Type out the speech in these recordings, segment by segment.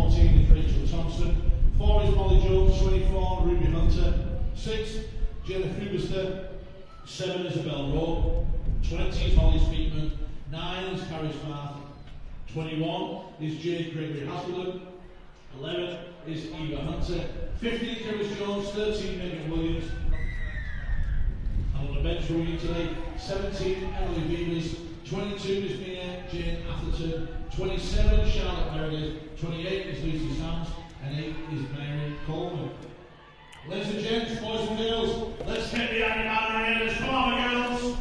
14 is Rachel Thompson. 4 is Molly Jones. 24, Ruby Hunter. 6, Jennifer Huberster. 7 is Isabel Rowe. 20 is Holly Speakman. 9 is Carrie Smart. 21 is Jade Gregory Hazelden. 11 is Eva Hunter. 15 Chris Jones. 13 Megan Williams. And on the bench for Wigan today, 17 Emily Beavers. 22 is Mia Jane Atherton. 27 Charlotte Meredith. 28 is Lucy Sams. And 8 is Mary Coleman. Ladies and gents, boys and girls, let's get the Aggie Raiders. Come on,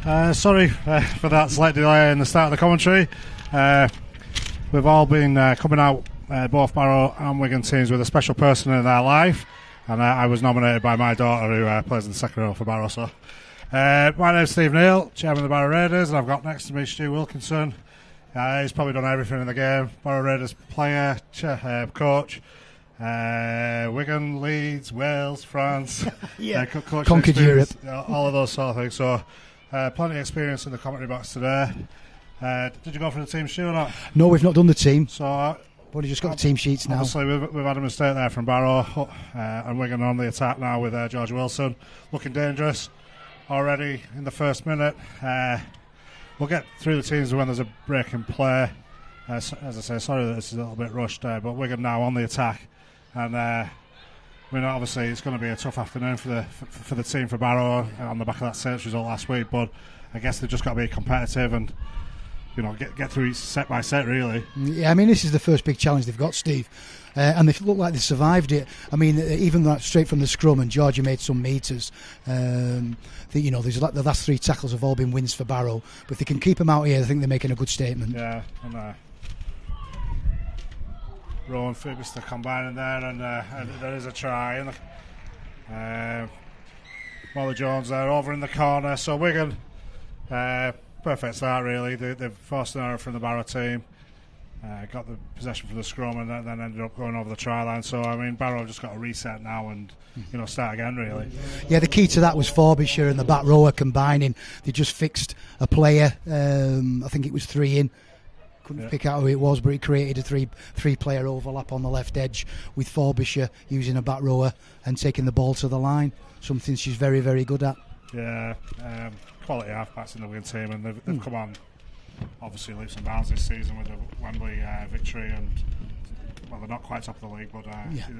girls! Sorry for that slight delay in the start of the commentary. We've all been coming out, both Barrow and Wigan teams, with a special person in their life, and I was nominated by my daughter, who plays in the second row for Barrow. So, my name's Steve Neale, chairman of the Barrow Raiders, and I've got next to me Stuart Wilkinson. He's probably done everything in the game. Barrow Raiders player, coach. Wigan, Leeds, Wales, France, conquered Europe, all of those sort of things. So, plenty of experience in the commentary box today. Did you go for the team sheet or not? No, we've not done the team. So, but we've just got the team sheets now. Obviously, we've had a mistake there from Barrow, and Wigan on the attack now with George Wilson, looking dangerous already in the first minute. We'll get through the teams when there's a break in play. As I say, sorry that this is a little bit rushed, but Wigan now on the attack, and obviously it's going to be a tough afternoon for the team for Barrow on the back of that Saints result last week. But I guess they've just got to be competitive and get through each set by set, really. Yeah, I mean, this is the first big challenge they've got, Steve, and they look like they survived it. I mean, even that straight from the scrum, and Georgia made some meters. There's the last 3 tackles have all been wins for Barrow, but if they can keep them out here, I think they're making a good statement. Yeah, and Rowan Fubister combining there, and there is a try. And Molly Jones there over in the corner. So Wigan, perfect start really. They've forced an error from the Barrow team, got the possession from the scrum, and then ended up going over the try line. So I mean, Barrow have just got to reset now and start again really. Yeah, the key to that was Forbisher and the back rower combining. They just fixed a player. I think it was 3 in. Couldn't pick out who it was, but it created a three-player overlap on the left edge with Forbisher using a back rower and taking the ball to the line. Something she's very, very good at. Yeah, quality half-backs in the Wigan team, and they've come on, obviously, leaps and bounds this season with the Wembley victory, and well, they're not quite top of the league, but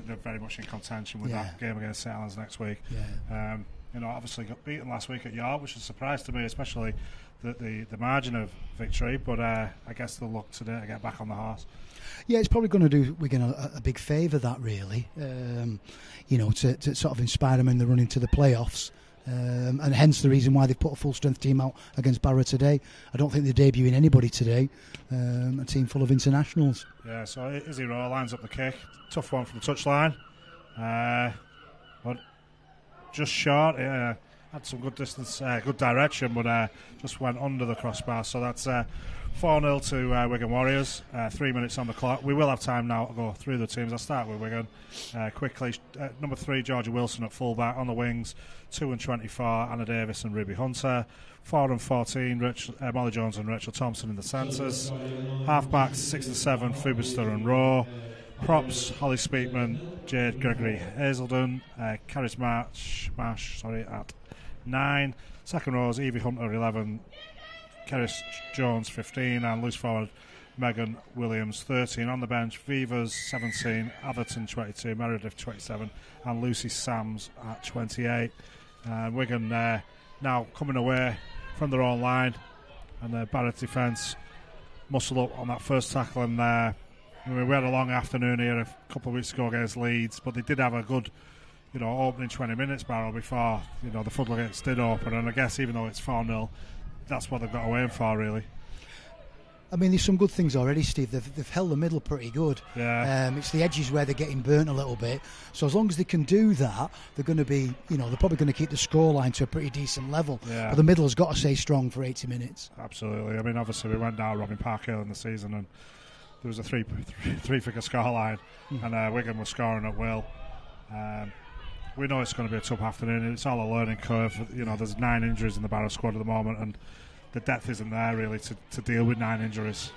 they're very much in contention with that game against St Helens next week. Yeah. Obviously got beaten last week at York, which is a surprise to me, especially the margin of victory, but I guess they'll look today to get back on the horse. Yeah, it's probably going to do Wigan a big favour, that really, to sort of inspire them in the run into the playoffs, and hence the reason why they've put a full strength team out against Barrow today. I don't think they're debuting anybody today, a team full of internationals. Yeah, so Izzy Rowe lines up the kick, tough one from the touchline, but just short. Had some good distance, good direction, but just went under the crossbar. So that's 4-0 to Wigan Warriors. 3 minutes on the clock. We will have time now to go through the teams. I'll start with Wigan quickly. Number 3, Georgia Wilson at fullback. On the wings, 2 and 24, Anna Davis and Ruby Hunter. 4 and 14, Molly Jones and Rachel Thompson in the centres. Halfbacks, 6 and 7, Fubister and Rowe. Props, Holly Speakman, Jade Gregory Hazelden, Caris Marsh at 9. Second rows, Evie Hunter 11, Keris Jones 15, and loose forward Megan Williams 13. On the bench, Vivas 17, Atherton 22, Meredith 27, and Lucy Sams at 28. Wigan now coming away from their own line, and the Barrett defence muscle up on that first tackle. And we had a long afternoon here a couple of weeks ago against Leeds, but they did have a good opening 20 minutes, Barrow, before the floodgates did open. And I guess even though it's 4-0, that's what they've got to aim for, really. I mean, there's some good things already, Steve. They've held the middle pretty good. Yeah. It's the edges where they're getting burnt a little bit. So as long as they can do that, they're going to be, they're probably going to keep the scoreline to a pretty decent level. Yeah. But the middle has got to stay strong for 80 minutes. Absolutely. I mean, obviously we went down Robin Parkhill in the season, and there was a three-figure scoreline, and Wigan was scoring at will. We know it's going to be a tough afternoon. It's all a learning curve. There's 9 injuries in the Barrow squad at the moment, and the depth isn't there really to deal with 9 injuries.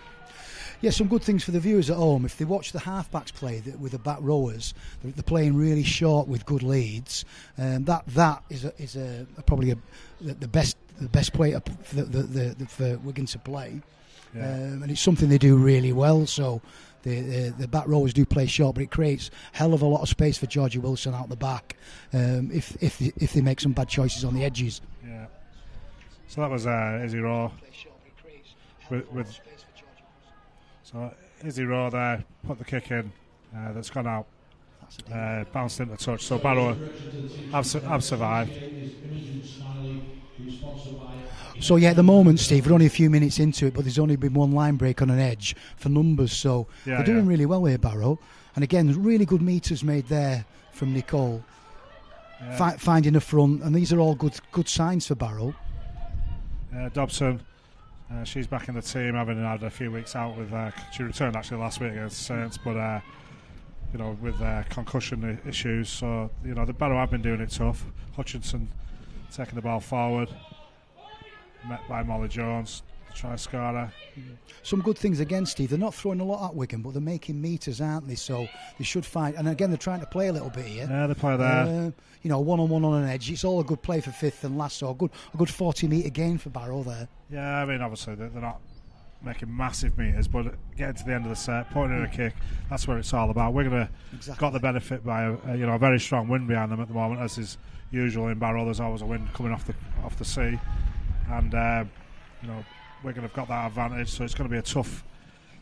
Yeah, some good things for the viewers at home. If they watch the halfbacks play with the back rowers, they're playing really short with good leads. That is probably the best play for Wigan to play, and it's something they do really well. So the back rowers do play short, but it creates a hell of a lot of space for Georgie Wilson out the back if they make some bad choices on the edges. Yeah. So that was Izzy Rowe with so Izzy Rowe there put the kick in that's gone out, bounced into touch. So Barrow have survived. So yeah, at the moment, Steve, we're only a few minutes into it, but there's only been one line break on an edge for numbers, so they're doing really well here, Barrow. And again, there's really good meters made there from Nicole, finding a front, and these are all good signs for Barrow. Dobson, she's back in the team, having had a few weeks out with. She returned actually last week against Saints, but with concussion issues. So the Barrow have been doing it tough. Hutchinson taking the ball forward, met by Molly Jones, try scorer. Some good things again, Steve. They're not throwing a lot at Wigan, but they're making meters, aren't they? So they should find. And again, they're trying to play a little bit here. Yeah, they play there. One-on-one on an edge. It's all a good play for fifth and last. So a good 40-metre gain for Barrow there. Yeah, I mean, obviously they're not making massive meters, but getting to the end of the set, putting in a kick, that's where it's all about. Wigan got the benefit by a very strong wind behind them at the moment, as is usual in Barrow. There's always a wind coming off the sea, and Wigan have got that advantage, so it's going to be a tough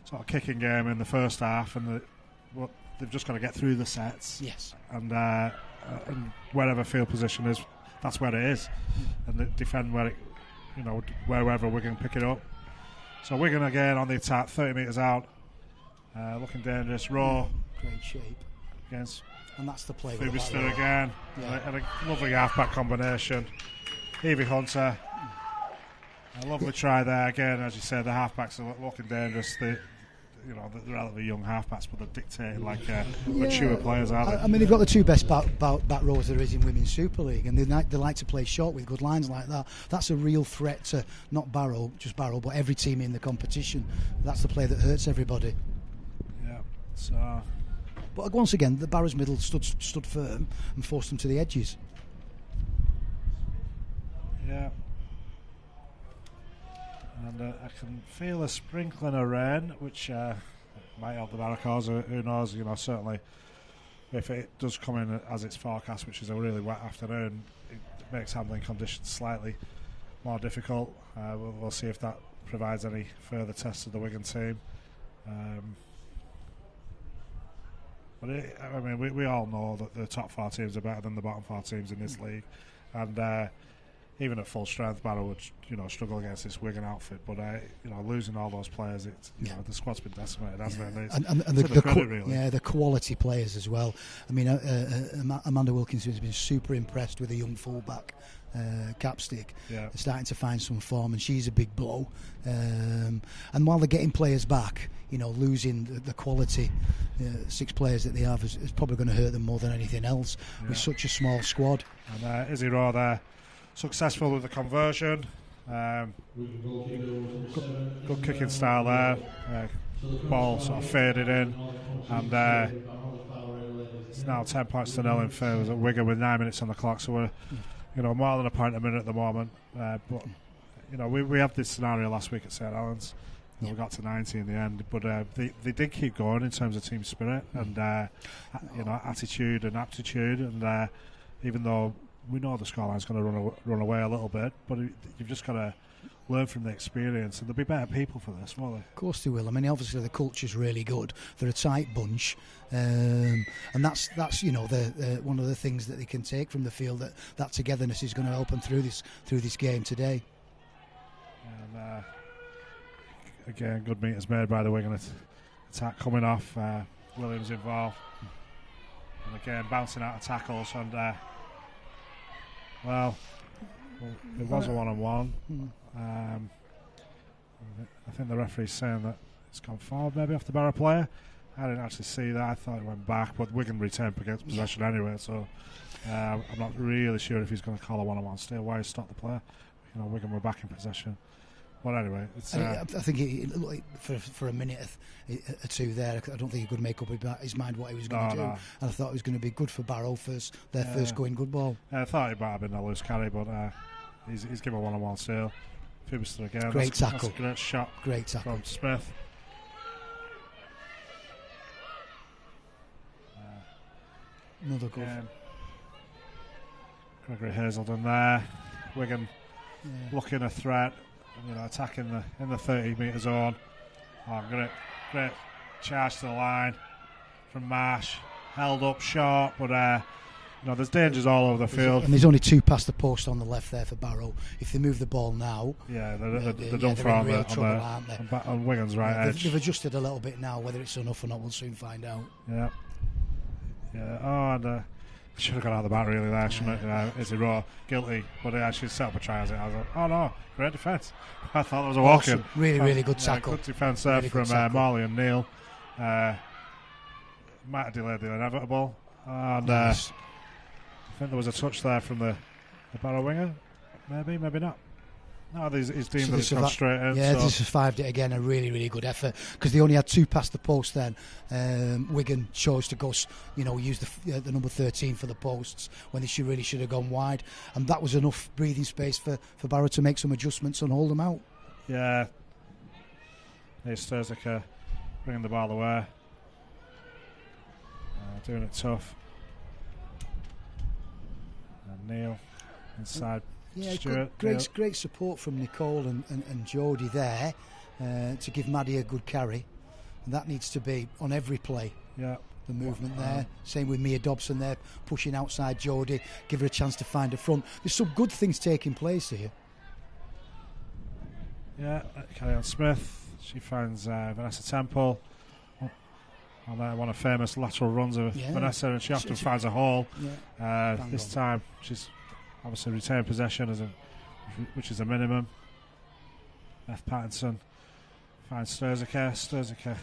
sort of kicking game in the first half, and they've just got to get through the sets. Yes. And wherever field position is, that's where it is, and they defend wherever Wigan pick it up. So Wigan again on the attack, 30 metres out, looking dangerous. Rowe, great shape against, and that's the play. Fubister again, and a lovely half-back combination. Evie Hunter. A lovely try there again, as you said. The halfbacks are looking dangerous. They're relatively young halfbacks, but they're dictating like mature players, aren't they? I mean, they've got the two best back rows there is in Women's Super League, and they like to play short with good lines like that. That's a real threat to not just Barrow, but every team in the competition. That's the play that hurts everybody. Yeah. So, but once again, the Barrow's middle stood firm and forced them to the edges. Yeah. And I can feel a sprinkling of rain, which might help the Barracudas. Who knows? Certainly, if it does come in as it's forecast, which is a really wet afternoon, it makes handling conditions slightly more difficult. We'll see if that provides any further tests of the Wigan team. But we all know that the top four teams are better than the bottom four teams in this league, and even at full strength, Barrow would struggle against this Wigan outfit. But losing all those players, the squad's been decimated, hasn't it? And the quality players as well. I mean, Amanda Wilkinson has been super impressed with the young fullback. Capstick. They're starting to find some form, and she's a big blow. And while they're getting players back, losing the quality 6 players that they have is probably going to hurt them more than anything else with such a small squad. And Izzy Rowe there, successful with the conversion. Good kicking style there. Ball sort of faded in, and it's now 10 points to 0 in favour of Wigan with 9 minutes on the clock. So we're more than a point a minute at the moment. But we had this scenario last week at St Helens. We got to 90 in the end, but they did keep going in terms of team spirit and attitude and aptitude. And even though we know the scoreline's going to run away a little bit, but you've just got to learn from the experience, and there'll be better people for this, won't they? Of course they will. I mean, obviously the culture's really good. They're a tight bunch, and that's one of the things that they can take from the field. That togetherness is going to help them through this game today. And again, good meters made by the Wigan attack coming off. Williams involved, and again bouncing out of tackles and. Well, it was a one-on-one. I think the referee's saying that it's gone forward maybe off the Barrow player. I didn't actually see that. I thought it went back, but Wigan retained possession anyway, so I'm not really sure if he's going to call a one-on-one still. Why he stopped the player? Wigan were back in possession. But anyway, it's. I think it looked like for a minute or two there, I don't think he could make up his mind what he was going to do. And I thought it was going to be good for Barrow first going good ball. I thought it might have been a loose carry, but he's given a one-on-one steal. Fubister again. Great tackle. That's a great shot. Great tackle from Smith. Another good. Gregory Hazelden there. Wigan looking a threat. Attacking in the 30-metre zone. Oh, great charge to the line from Marsh. Held up short, but there's dangers all over the field. And there's only 2 past the post on the left there for Barrow. If they move the ball now, they're done for on Wigan's right edge. They've adjusted a little bit now. Whether it's enough or not, we'll soon find out. Yeah. Oh, and should have got out of the back really there, shouldn't it? Izzy Raw, guilty, but he actually set up a try as it. I was like, oh no, great defence. I thought there was a walk-in. Really good tackle. Good defence there from Marley and Neale. Might have delayed the inevitable. And nice. I think there was a touch there from the Barrow winger. Maybe not. No, he's deemed that it's gone straight in. Yeah, they survived it again. A really good effort because they only had 2 past the post. Then Wigan chose to go, use the number 13 for the posts when they should have gone wide, and that was enough breathing space for Barrow to make some adjustments and hold them out. Yeah, here's Sturzik bringing the ball away, doing it tough. And Neale inside. Yeah, Stuart, great support from Nicole and Jodie there to give Maddie a good carry, and that needs to be on every play. Yeah, the movement there. Same with Mia Dobson there, pushing outside Jodie, give her a chance to find a front. There's some good things taking place here. Yeah, carry on Smith. She finds Vanessa Temple on one of famous lateral runs of Vanessa, and she often finds a hole. Yeah. This time she's obviously retained possession which is a minimum. Beth Pattinson finds Sturzik.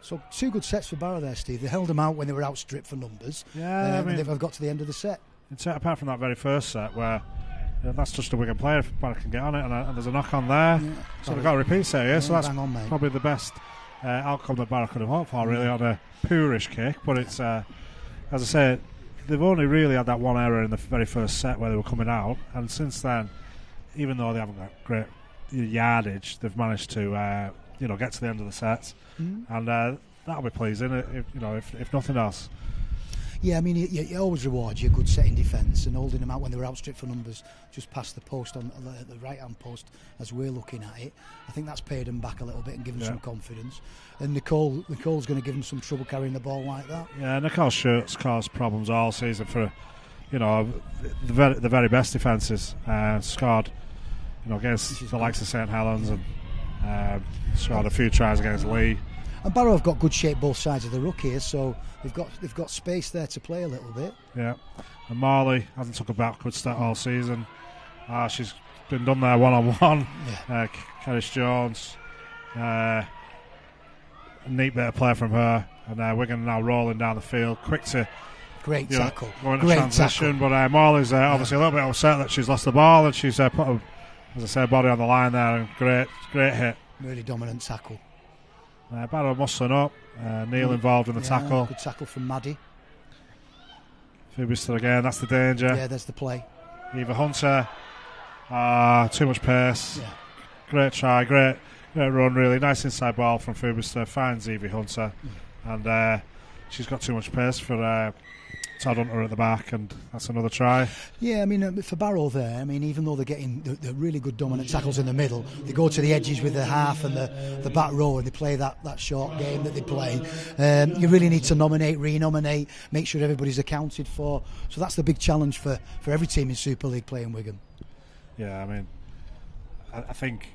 So 2 good sets for Barrow there, Steve. They held them out when they were outstripped for numbers. Yeah, and they've got to the end of the set. Apart from that very first set where that's just a Wigan player if Barrow can get on it, and there's a knock on there. Yeah, so they've got a repeat set here, so that's probably the best outcome that Barrow could have hoped for, really, on a poorish kick. But it's, as I say, they've only really had that one error in the very first set where they were coming out, and since then, even though they haven't got great yardage, they've managed to get to the end of the sets, and that'll be pleasing if nothing else. Yeah, I mean, you always reward your good setting defence, and holding them out when they were outstripped for numbers just past the post on the right-hand post as we're looking at it. I think that's paid them back a little bit and given them some confidence. And Nicole's going to give them some trouble carrying the ball like that. Yeah, Nicole's shirts caused problems all season for, the very best defences. Scored, against the likes of St Helens, and scored a few tries against Lee. And Barrow have got good shape both sides of the ruck here, so they've got space there to play a little bit. Yeah, and Marley hasn't took a backward step all season. She's been done there one-on-one. Yeah. Kerrish Jones, a neat bit of play from her, and Wigan now rolling down the field, quick to great tackle, going to transition. Tackle. But Marley's obviously a little bit upset that she's lost the ball, and she's put her, as I said, body on the line there, and great hit. Really dominant tackle. Barrow muscling up. Neale involved in the tackle. Good tackle from Maddie. Fubister again, that's the danger. Yeah, there's the play. Eva Hunter. Too much pace. Yeah. Great try, great run, really. Nice inside ball from Fubister. Finds Evie Hunter. And she's got too much pace for Todd Hunter at the back, and that's another try. Yeah, I mean, for Barrow there, I mean, even though they're getting the really good dominant tackles in the middle, they go to the edges with the half and the back row, and they play that short game that they play. You really need to renominate, make sure everybody's accounted for. So that's the big challenge for every team in Super League playing Wigan. Yeah, I mean, I think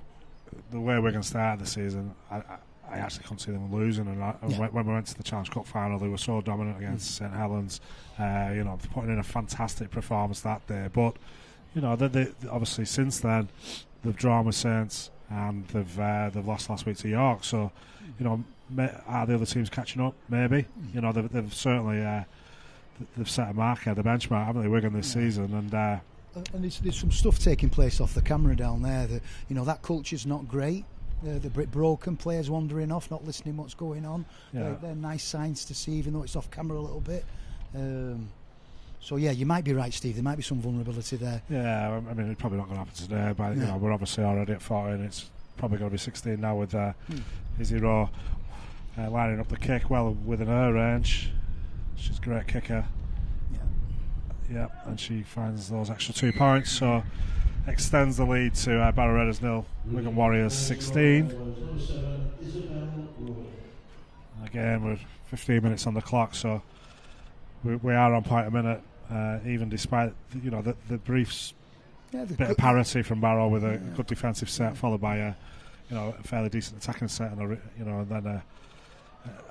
the way Wigan started the season, I actually couldn't see them losing, and when we went to the Challenge Cup final, they were so dominant against St Helens. Putting in a fantastic performance that day. But they obviously since then they've drawn with Saints, and they've lost last week to York. So are the other teams catching up? Maybe. They've certainly they've set a marker, the benchmark, haven't they, Wigan this season? And And there's some stuff taking place off the camera down there. That culture's not great. The bit broken, players wandering off, not listening what's going on. Yeah. They're nice signs to see, even though it's off camera a little bit. So yeah, you might be right, Steve. There might be some vulnerability there. Yeah, I mean, it's probably not going to happen today, but we're obviously already at 14. It's probably going to be 16 now with Izzy Rowe lining up the kick well within her range. She's a great kicker. Yeah, and she finds those extra 2 points, so extends the lead to Barrow Raiders 0, Wigan Warriors 16. Again, we're 15 minutes on the clock, so we are on point a minute, even despite the brief bit of parity from Barrow with a good defensive set, followed by a fairly decent attacking set, and then a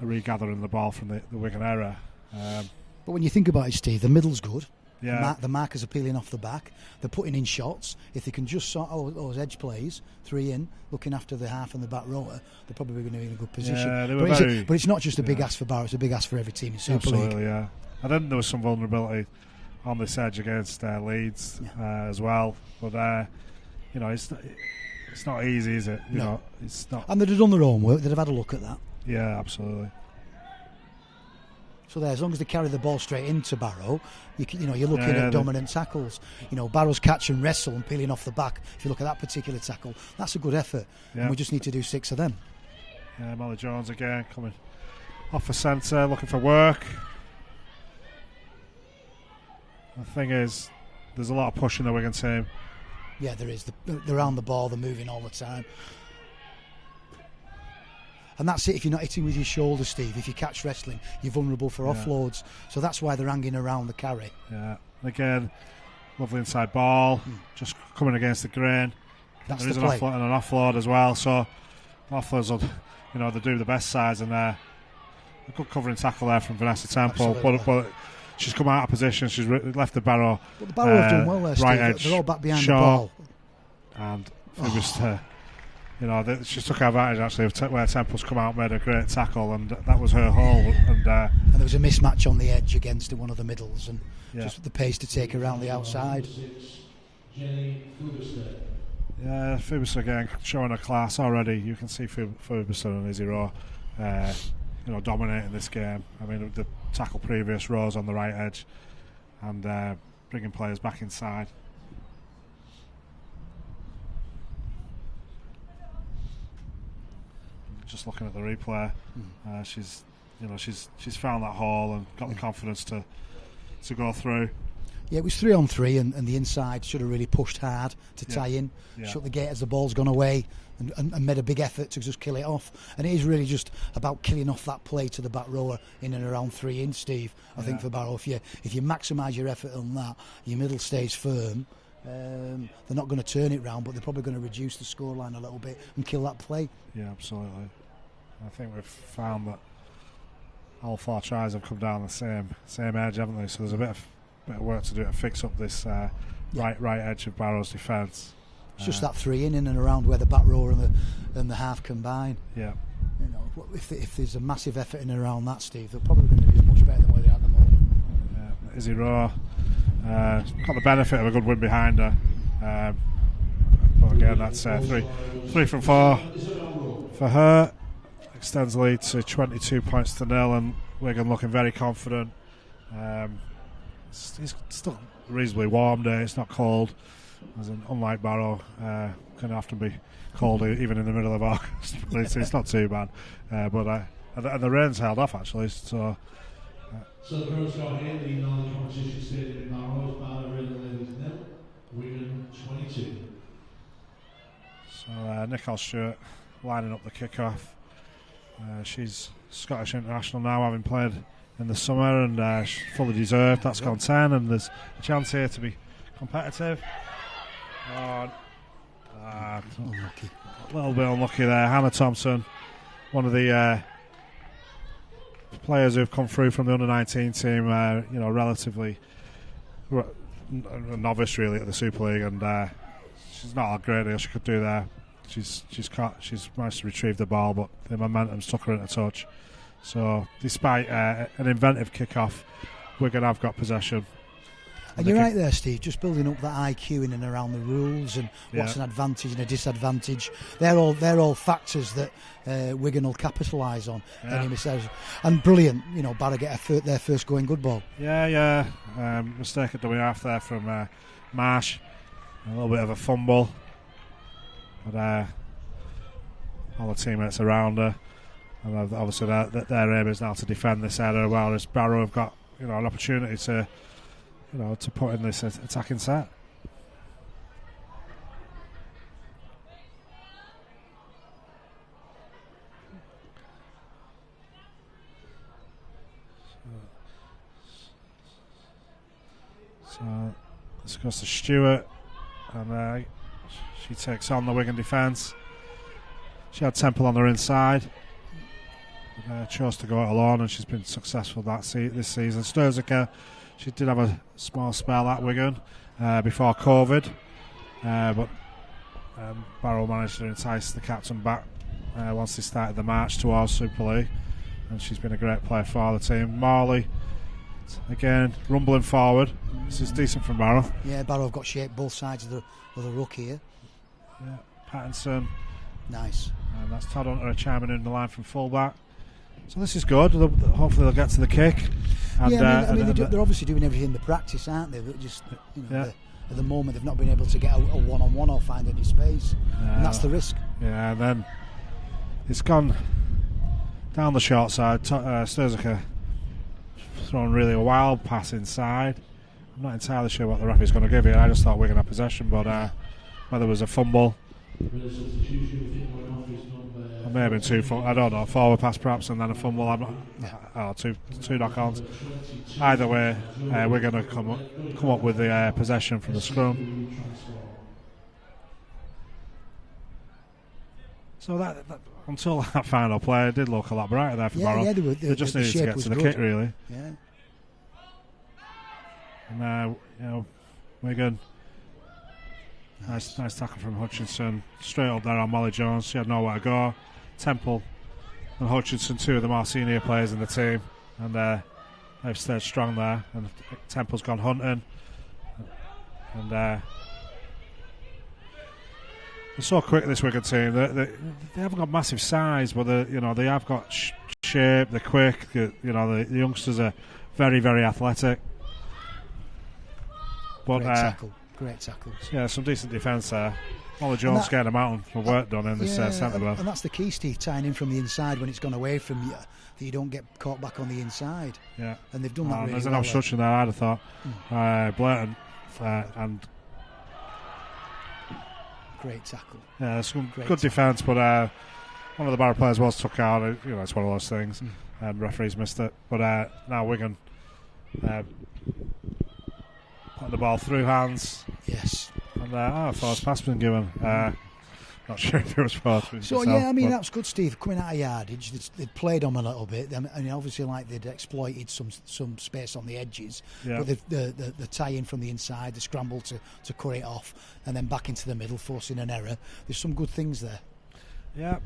regathering the ball from the Wigan error. But when you think about it, Steve, the middle's good. Yeah. The markers are peeling off the back. They're putting in shots. If they can just sort those edge plays, 3 in, looking after the half and the back rower, they're probably going to be in a good position. Yeah, but it's not just a big ask for Barrow, it's a big ask for every team in Super League. Absolutely, yeah. I think there was some vulnerability on this edge against Leeds as well. But, it's not easy, is it? No. It's not. And they'd have done their own work. They'd have had a look at that. Yeah, absolutely. So as long as they carry the ball straight into Barrow, you're looking at dominant tackles. Barrow's catch and wrestle and peeling off the back. If you look at that particular tackle, that's a good effort. Yeah. And we just need to do 6 of them. Yeah, Molly Jones again coming off the centre, looking for work. The thing is, there's a lot of push in the Wigan team. Yeah, there is. They're around the ball, they're moving all the time. And that's it. If you're not hitting with your shoulder, Steve, if you catch wrestling, you're vulnerable for offloads. So that's why they're hanging around the carry. Yeah. Again, lovely inside ball, just coming against the grain. That's there is the play. an offload as well. So offloads will, they do the best sides, and a good covering tackle there from Vanessa Temple. But she's come out of position. She's left the Barrow. But the Barrow have done well there, Steve. Right edge. They're all back behind the ball. And she took advantage actually of where Temple's come out, made a great tackle, and that was her hole. And there was a mismatch on the edge against one of the middles, and just the pace to take around the outside. Yeah, Fubuster again showing her class already. You can see Fubuster and Izzy Rowe, dominating this game. I mean, the tackle previous Rowe's on the right edge, and bringing players back inside. Just looking at the replay, she's found that hole and got the confidence to go through. Yeah, it was 3-on-3, and the inside should have really pushed hard to tie in, shut the gate as the ball's gone away, and made a big effort to just kill it off. And it is really just about killing off that play to the back rower in and around 3 in, Steve. I think for Barrow, if you maximise your effort on that, your middle stays firm. They're not going to turn it round, but they're probably going to reduce the scoreline a little bit and kill that play. Yeah, absolutely. I think we've found that all 4 tries have come down the same edge, haven't they? So there's a bit of work to do to fix up this right edge of Barrow's defence. It's just that 3 in and around where the back rower and the half combine. Yeah. If there's a massive effort in and around that, Steve, they're probably going to do much better than where they are at the moment. Yeah. Izzy Rowe got the benefit of a good win behind her. But again, that's 3 from 4 for her. Extends the lead to 22 points to 0, and Wigan looking very confident. It's still reasonably warm day. It's not cold, unlike Barrow, can often be cold even in the middle of August. But it's not too bad. But the rain's held off actually. So the Barrow's got here the knowledge competition stadium in Barrow. Barrow Raiders 0, Wigan 22. So Nicole Stuart lining up the kick-off. She's Scottish international now, having played in the summer, and fully deserved. That's gone 10, and there's a chance here to be competitive. Unlucky. A little bit unlucky there. Hannah Thompson, one of the players who've come through from the under-19 team, relatively novice really at the Super League, and she's not a great deal she could do there. She's managed to retrieve the ball, but the momentum's took her into touch. So despite an inventive kick-off, Wigan have got possession. And you're right there, Steve, just building up that IQ in and around the rules and what's an advantage and a disadvantage. They're all factors that Wigan will capitalise on. And brilliant, Barrow get their first going good ball. Mistake at dummy half there from Marsh. A little bit of a fumble. But all the teammates around her. And obviously their aim is now to defend this area, whereas Barrow have got an opportunity to put in this attacking set. So this goes to Stuart, and she takes on the Wigan defence. She had Temple on her inside. Chose to go it alone, and she's been successful this season. Sturzika, she did have a small spell at Wigan before COVID, but Barrow managed to entice the captain back once they started the march towards Super League, and she's been a great player for the team. Morley, again, rumbling forward. This is decent from Barrow. Yeah, Barrow have got shape both sides of the ruck here. Yeah, Pattinson. Nice. And that's Todd Hunter chiming in the line from fullback. So this is good. Hopefully they'll get to the kick. And, they're obviously doing everything in the practice, aren't they? But just at the moment they've not been able to get a one-on-one or find any space, and that's the risk. Yeah, and then it's gone down the short side. Sturzika throwing really a wild pass inside. I'm not entirely sure what the referee's going to give you. I just thought Wigan had possession, but whether it was a fumble. It may have been I don't know, forward pass perhaps and then a fumble. Two knock-ons. Either way, we're going to come up with the possession from the scrum. So that until that final play, it did look a lot brighter there for Barrow. Yeah, they just needed to get to the kick, really. Yeah. And Wigan. Nice tackle from Hutchinson. Straight up there on Molly Jones. She had nowhere to go. Temple and Hutchinson, two of the more senior players in the team, and they've stayed strong there. And Temple's gone hunting, and they're so quick. This Wigan team, they haven't got massive size, but they have got shape. They're quick. The youngsters are very, very athletic. But Great tackles. Yeah, some decent defence there. Molly Jones getting a mountain for work done in this centre back. And that's the key, Steve, tying in from the inside when it's gone away from you, that you don't get caught back on the inside. Yeah. And they've done that really there's well. There's an obstruction there, I'd have thought. Blatant. And great tackle. Yeah, some good defence, but one of the Barrow players was took out. It's one of those things. Referees missed it. But now Wigan putting the ball through hands. Yes. And forced pass been given. Not sure if it was forced. So that's good, Steve. Coming out of yardage, they'd played on a little bit, and obviously they'd exploited some space on the edges. Yeah. But the tie-in from the inside, the scramble to cut it off, and then back into the middle, forcing an error. There's some good things there. Yeah.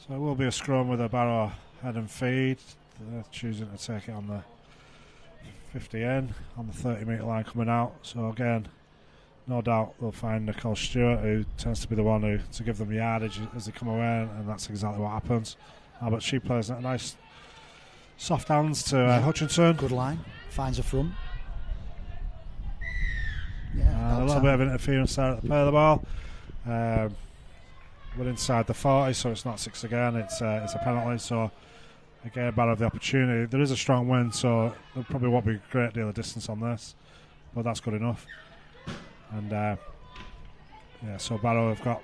So it will be a scrum with a Barrow head and feed. They're choosing to take it on the 50 in, on the 30-metre line coming out. So again, no doubt they'll find Nicole Stuart, who tends to be the one to give them yardage as they come away, and that's exactly what happens. But she plays a nice soft hands to Hutchinson. Good line, finds a front. A little bit of interference there at the play of the ball. We're inside the 40, so it's not 6 again. It's a penalty. So again, Barrow have the opportunity. There is a strong wind, so there probably won't be a great deal of distance on this, but that's good enough. And so Barrow have got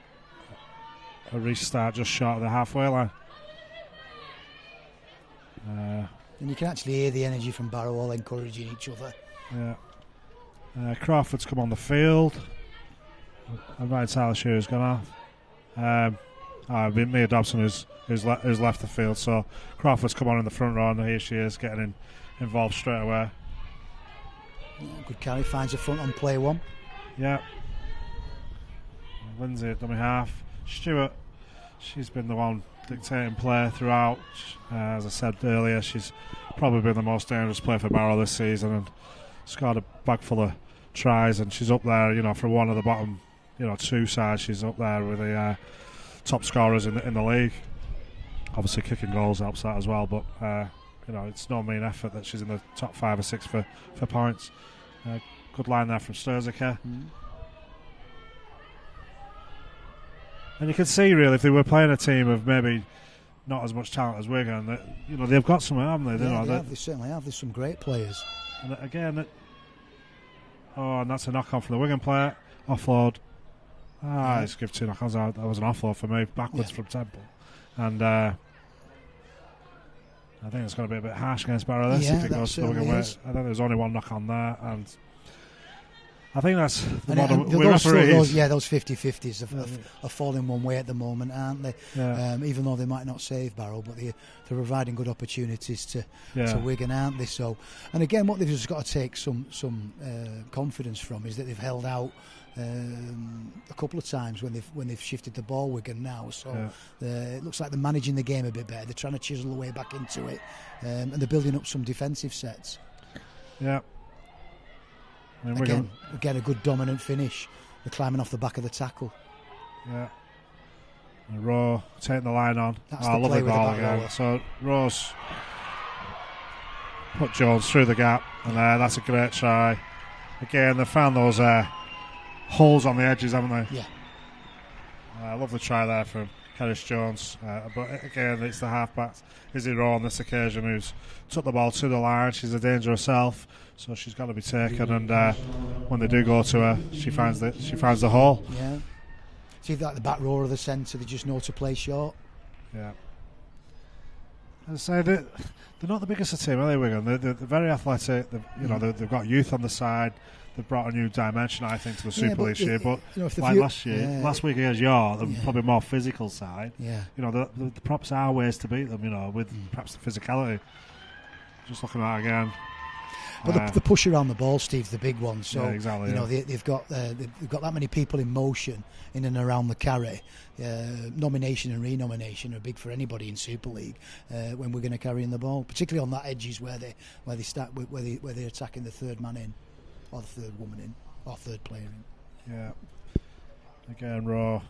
a restart just short of the halfway line. And you can actually hear the energy from Barrow all encouraging each other. Yeah. Crawford's come on the field. I'm not entirely sure who's gone off. Mia Dobson who's left the field. So Crawford's come on in the front row, and here she is getting involved straight away. Yeah, good carry, finds a front on play one. Yeah. Lindsay at dummy half. Stuart she's been the one dictating play throughout. As I said earlier, she's probably been the most dangerous player for Barrow this season and scored a bag full of tries, and she's up there, for one of the bottom, 2 sides. She's up there with the top scorers in the league. Obviously, kicking goals helps that as well, but it's no mean effort that she's in the top 5 or 6 for points. Good line there from Stuart. And you can see, really, if they were playing a team of maybe not as much talent as Wigan, that they've got some, haven't they? They certainly have. There's some great players. And again, and that's a knock-on for the Wigan player. Offload. He's give 2 knock-ons out. That was an offload for me, backwards from Temple. And I think it's going to be a bit harsh against Barrow if it goes to the Wigan way. I think there's only 1 knock on there, and I think that's the modern those 50-50s are falling one way at the moment, aren't they? Yeah. Even though they might not save Barrow, but they're providing good opportunities to Wigan, aren't they? So, and again, what they've just got to take some confidence from is that they've held out a couple of times when they've shifted the ball, Wigan now. So it looks like they're managing the game a bit better. They're trying to chisel their way back into it, and they're building up some defensive sets. Yeah. Again, a good dominant finish. They're climbing off the back of the tackle. Yeah. And Rowe taking the line on. Lovely ball again. Rower. So Rowe's put Jones through the gap, and that's a great try. Again, they found those holes on the edges, haven't they? Yeah. I love the try there from Kerris Jones. But again, it's the halfback, Izzy Rowe, on this occasion, who's took the ball to the line. She's a danger herself, so she's got to be taken. And when they do go to her, she finds the hole. Yeah. See, like the back row of the centre, they just know to play short. Yeah. As I say, they're not the biggest of team, are they, Wigan? They're very athletic. They've got youth on the side. They've brought a new dimension, I think, to the Super League this year. But last week against York, the probably more physical side. Yeah. The props are ways to beat them. With perhaps the physicality. Just looking at it again. But the push around the ball, Steve's the big one. So exactly, they've got that many people in motion in and around the carry. Nomination and renomination are big for anybody in Super League when we're going to carry in the ball, particularly on that edges where they're attacking the third man in, or the third woman in, or third player in. Yeah. Again, Rowe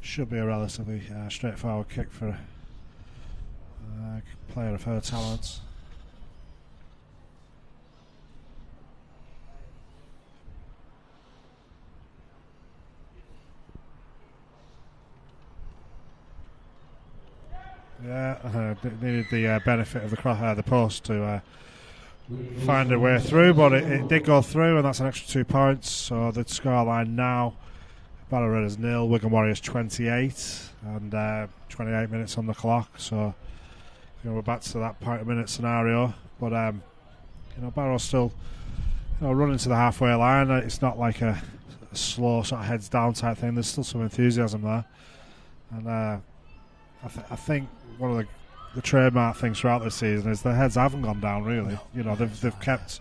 should be a relatively straightforward kick for a player of her talents. Yeah, needed the benefit of the post to find a way through, but it did go through, and that's an extra 2 points. So the scoreline now: Barrow Raiders 0, Wigan Warriors 28, and 28 minutes on the clock. So we're back to that point a minute scenario. But Barrow's still running to the halfway line. It's not like a slow sort of heads down type thing. There's still some enthusiasm there, and I think one of the trademark things throughout this season is the heads haven't gone down really. They've kept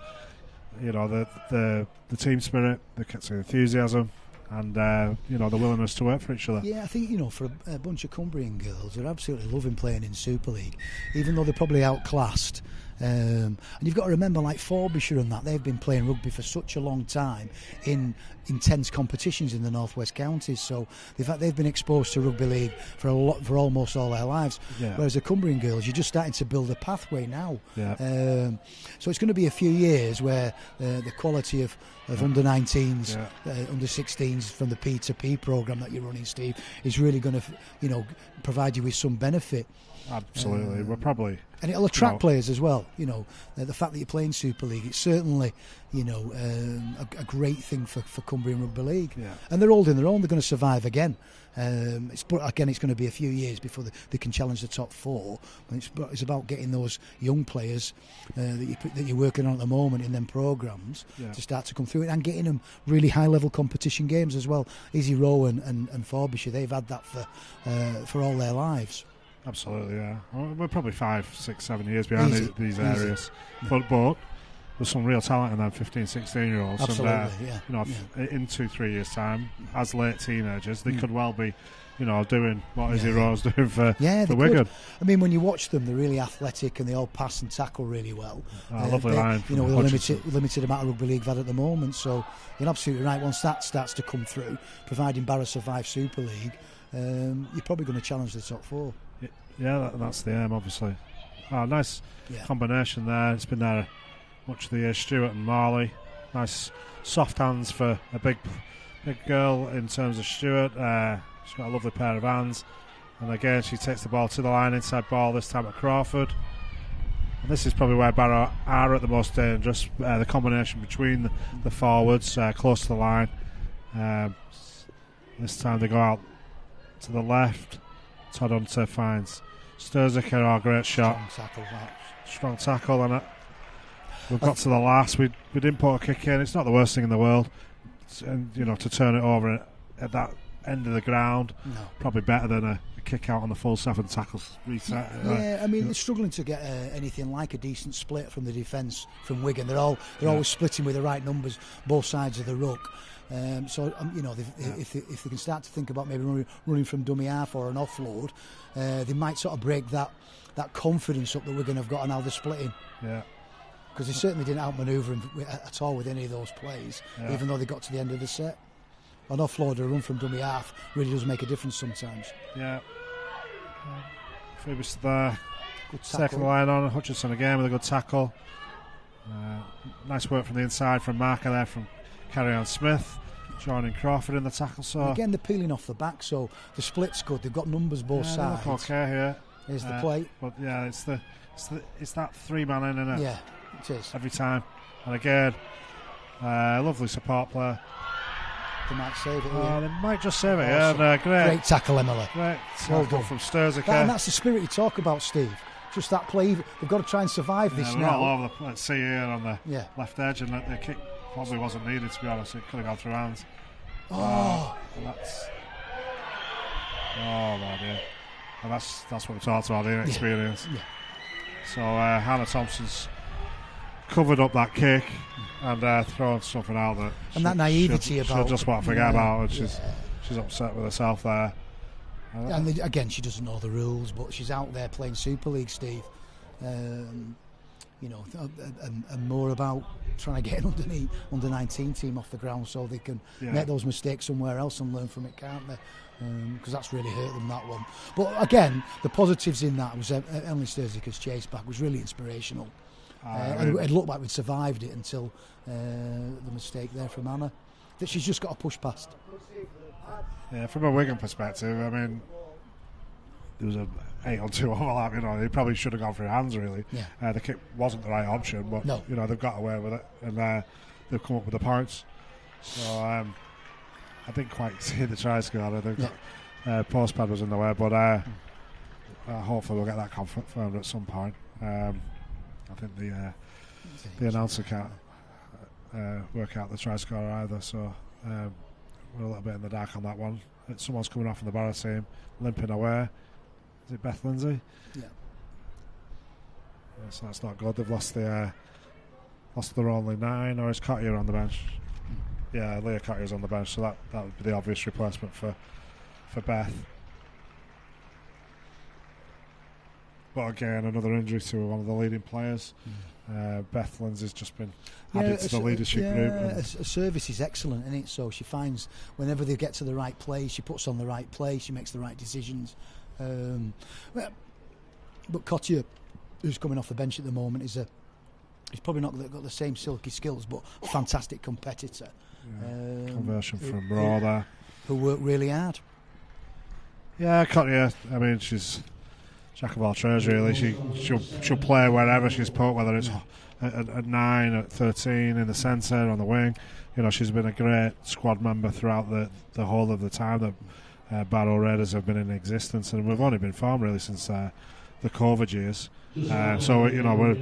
the team spirit, they've kept the enthusiasm, and the willingness to work for each other. Yeah, I think for a bunch of Cumbrian girls, they're absolutely loving playing in Super League, even though they're probably outclassed. And you've got to remember, like Frobisher and that, they've been playing rugby for such a long time in intense competitions in the northwest counties, so they've been exposed to rugby league for almost all their lives. Yeah. Whereas the Cumbrian girls, you're just starting to build a pathway now. Yeah. So it's going to be a few years where the quality of under 19s, under 16s from the P2P program that you're running, Steve, is really going to provide you with some benefit. Absolutely, we're probably, and it'll attract players as well. The fact that you're playing Super League, it's certainly a great thing for Cumbrian Rugby League. Yeah. And they're holding their own. They're going to survive again. It's going to be a few years before they can challenge the top 4. It's about getting those young players that you're working on at the moment in them programs to start to come through it, and getting them really high level competition games as well. Izzy Rowe and Frobisher, they've had that for all their lives. Absolutely, yeah. We're probably 5, 6, 7 years behind these areas. But there's some real talent in them 15, 16 year olds. Absolutely, and, in 2-3 years' time, as late teenagers, they could well be, doing what Izzy Rose doing for Wigan. Could. I mean, when you watch them, they're really athletic and they all pass and tackle really well. Lovely line. With a limited amount of rugby league they've had at the moment. So you're absolutely right. Once that starts to come through, providing Barrow survive Super League, you're probably going to challenge the top 4. Yeah, that's the aim, obviously. Nice combination there. It's been there much of the year. Stuart and Marley. Nice soft hands for a big girl in terms of Stuart. She's got a lovely pair of hands. And again, she takes the ball to the line, inside ball this time at Crawford. And this is probably where Barrow are at the most dangerous. The combination between the forwards, close to the line. This time they go out to the left. Todd Hunter finds Sturziker, great shot. Strong tackle, and we've got to the last. We didn't put a kick in. It's not the worst thing in the world, and to turn it over at that end of the ground, probably better than a kick out on the full 7 tackles reset. Yeah, I mean, they're struggling to get anything like a decent split from the defence from Wigan. They're always splitting with the right numbers, both sides of the ruck. If they can start to think about maybe running from dummy half or an offload, they might sort of break that confidence up that Wigan have got on how they're splitting. Yeah. Because they certainly didn't outmanoeuvre him at all with any of those plays, even though they got to the end of the set. An offload or a run from dummy half really does make a difference sometimes. Yeah. Freebus there. Good tackle. Second line on. Hutchinson again with a good tackle. Nice work from the inside from Marker there from Carry-On Smith. Joining Crawford in the tackle. So and again, they're peeling off the back, so the split's good. They've got numbers both sides. Look okay here. Here's the plate. But yeah, it's that 3-man in, isn't it? Yeah, it is. Every time. And again, lovely support player. They might save it here. They might just save it, and great tackle, Emily. Great tackle from Sturziker. And that's the spirit you talk about, Steve. Just that play. They've got to try and survive this we're now. all over the place. See here on the left edge, and the kick probably wasn't needed, to be honest. It could have gone through hands. My dear. And that's what we talked about, the inexperience. Yeah. So Hannah Thompson's covered up that kick and thrown something out that that naivety she'll just want to forget about, and she's upset with herself there. And again, she doesn't know the rules, but she's out there playing Super League, Steve. And more about trying to get an under 19 team off the ground so they can make those mistakes somewhere else and learn from it, can't they? Because that's really hurt them, that one. But again, the positives in that was Emily Sturziker's chase back was really inspirational. And it looked like we'd survived it until the mistake there from Anna that she's just got to push past. Yeah, from a Wigan perspective, I mean, there was an 8-on-2 overlap. They probably should have gone through hands, really. Yeah. The kick wasn't the right option, but they've got away with it, and they've come up with the points. So I didn't quite see the try score. I think postpad was in the way, but hopefully we'll get that confirmed at some point. I think the announcer can't work out the try score either, so we're a little bit in the dark on that one. Someone's coming off in the Barrow team, limping away. Is it Beth Lindsay? Yeah. So that's not good. They've lost their only 9, or is Cottier on the bench? Yeah, Leah Cottier's on the bench, so that would be the obvious replacement for Beth. But again, another injury to one of the leading players. Beth Lindsay's just been added to the leadership group. A service is excellent, isn't it? So she finds whenever they get to the right place, she puts on the right play, she makes the right decisions. But Cottier, who's coming off the bench at the moment, he's probably not got the same silky skills, but a fantastic competitor. Conversion from Raw there. Who worked really hard. Yeah, Cottier, I mean, she's jack of all trades, really. She'll play wherever she's put, whether it's at 9, at 13, in the centre, on the wing. She's been a great squad member throughout the whole of the time that Barrow Raiders have been in existence, and we've only been formed really since the COVID years. So we're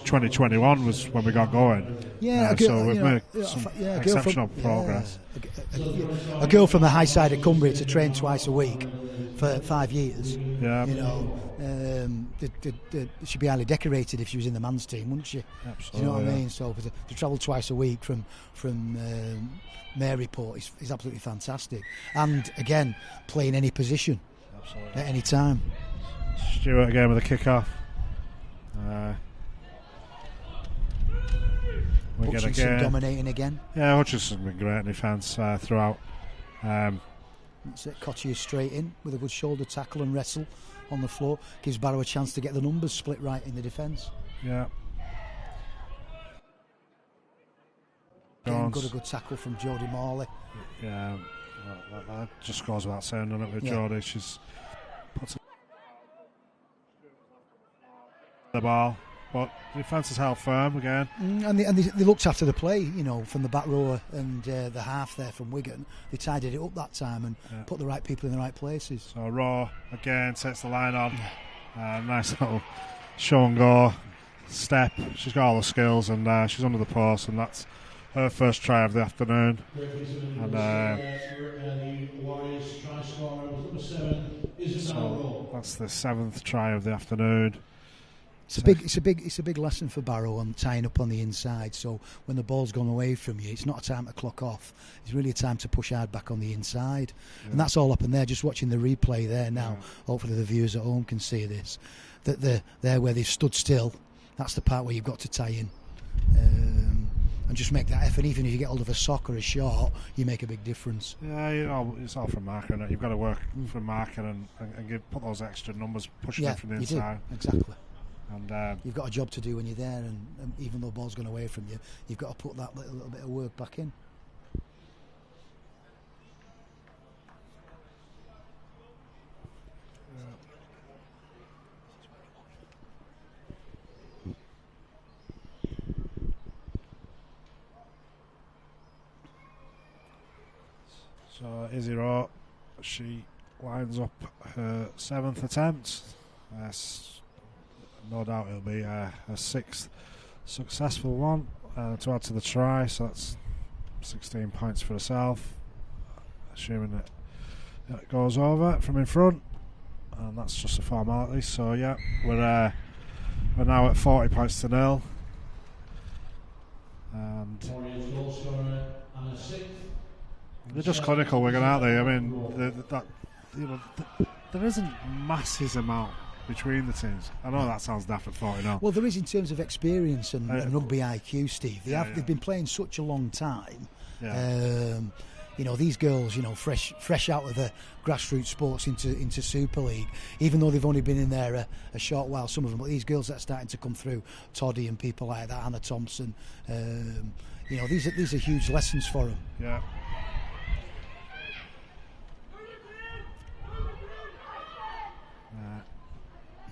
2021 was when we got going. Yeah, so we've made some exceptional progress. A girl from the high side of Cumbria to train twice a week for 5 years. Yeah. She'd be highly decorated if she was in the men's team, wouldn't she? Absolutely. You know what I mean? So to travel twice a week from Maryport is absolutely fantastic. And again, playing any position at any time. Stuart again with a kick-off. Wilkinson dominating again. Yeah, Hutchinson's been great in defence throughout. That's it. Cottier straight in with a good shoulder tackle and wrestle on the floor. Gives Barrow a chance to get the numbers split right in the defence. Yeah. Again, got a good tackle from Jodie Morley. Yeah, that just goes without saying, doesn't it, with Jodie? She's put the ball, but the defence is held firm again. And they looked after the play, from the back row and the half there from Wigan. They tidied it up that time and put the right people in the right places. So Raw again sets the line on. Nice little show and go step. She's got all the skills and she's under the post, and that's her first try of the afternoon. And so that's the 7th try of the afternoon. It's a big lesson for Barrow on tying up on the inside. So when the ball's gone away from you, it's not a time to clock off. It's really a time to push hard back on the inside, and that's all up in there. Just watching the replay there now. Hopefully the viewers at home can see this. That there where they've stood still. That's the part where you've got to tie in, and just make that effort. Even if you get hold of a sock or a short, you make a big difference. Yeah, it's all from marking. You've got to work from marking and put those extra numbers pushing it from the inside. Do. Exactly. And you've got a job to do when you're there, and even though the ball's gone away from you, you've got to put that little bit of work back in. So Izzy Rowe, she lines up her 7th attempt. No doubt it'll be her 6th successful one to add to the try, so that's 16 points for herself, assuming that it goes over from in front, and that's just a formality. So yeah, we're now at 40 points to 0, and they're just clinical, Wigan, aren't they? I mean, there isn't massive amount between the teams. I know that sounds daft at 40 Well, there is in terms of experience and rugby IQ, Steve. They've been playing such a long time. Yeah. These girls, fresh out of the grassroots sports into Super League, even though they've only been in there a short while, some of them, but these girls that are starting to come through, Toddy and people like that, Anna Thompson, these are huge lessons for them. Yeah.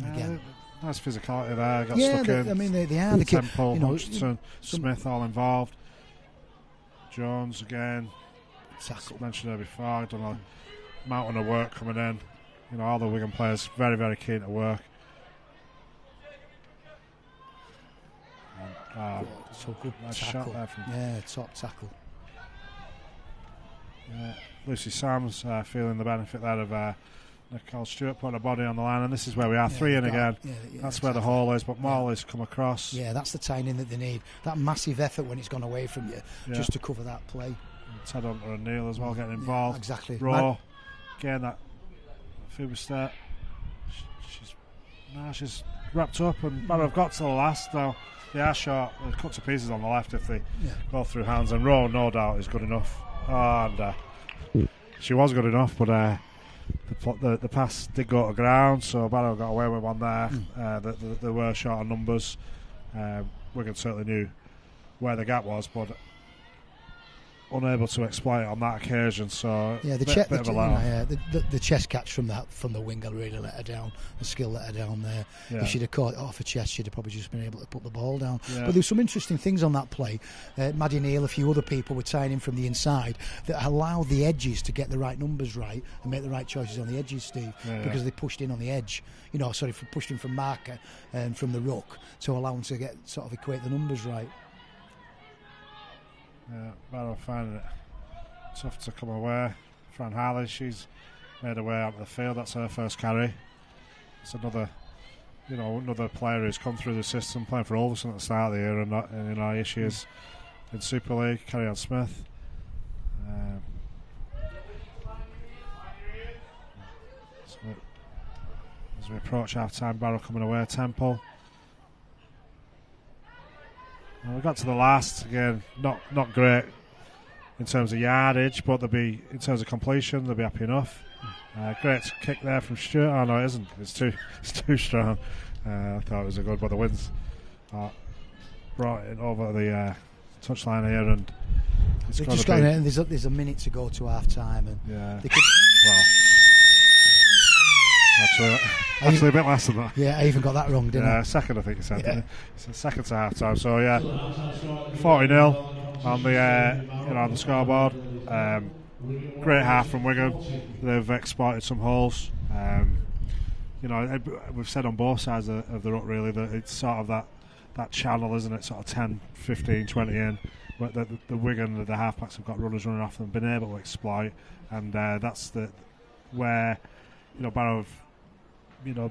Again. Nice physicality there. Got stuck in. I mean, they are. Temple, Hutchinson, Smith all involved. Jones again. Tackle. Mentioned her before. Done a mountain of work coming in. All the Wigan players very, very keen to work. So good nice tackle. Shot there from top tackle. Lucy Sams feeling the benefit there of Nicole Stuart putting a body on the line, and this is where we are 3 in again. That's where the hole is, but Morley's come across. Yeah, that's the tying in that they need. That massive effort when it's gone away from you, just to cover that play. And Ted Hunter and Neale as well getting involved. Yeah, exactly. Raw, again that Fubister. She's wrapped up, and Barrow have got to the last now. They are short. They're cut to pieces on the left if they go through hands, and Raw no doubt is good enough. She was good enough, but the pass did go to ground, so Barrow got away with one there. They were short on numbers. Wigan certainly knew where the gap was, but unable to exploit on that occasion. So yeah, the chest catch from the winger really let her down. The skill let her down there. Yeah. If she'd have caught it off her chest, she'd have probably just been able to put the ball down. Yeah. But there's some interesting things on that play. Maddie Neale, a few other people were tying in from the inside that allowed the edges to get the right numbers right and make the right choices on the edges, Steve, because they pushed in on the edge. Pushed in from marker and from the ruck to allow them to get sort of equate the numbers right. Yeah, Barrow finding it tough to come away. Fran Harley, she's made her way out of the field. That's her first carry. It's another player who's come through the system, playing for Ulverson at the start of the year, and here she is in Super League. Carry on Smith. So as we approach half time, Barrow coming away. Temple. Well, we got to the last again. Not great in terms of yardage, but in terms of completion, they'll be happy enough. Great kick there from Stuart. Oh no, it isn't. It's too strong. I thought it was a good, but the winds brought it over the touchline here, and it's just got in. There's a minute to go to half time, and they could. Well, actually, a bit less than that. Yeah, I even got that wrong, didn't I? Second, I think you said. Yeah. It's a second to half time. So 40-0 on the scoreboard. Great half from Wigan. They've exploited some holes. We've said on both sides of the ruck really that it's sort of that channel, isn't it? Sort of 10, 15, 20 in. But the Wigan, the halfbacks have got runners running off them, been able to exploit, and that's where Barrow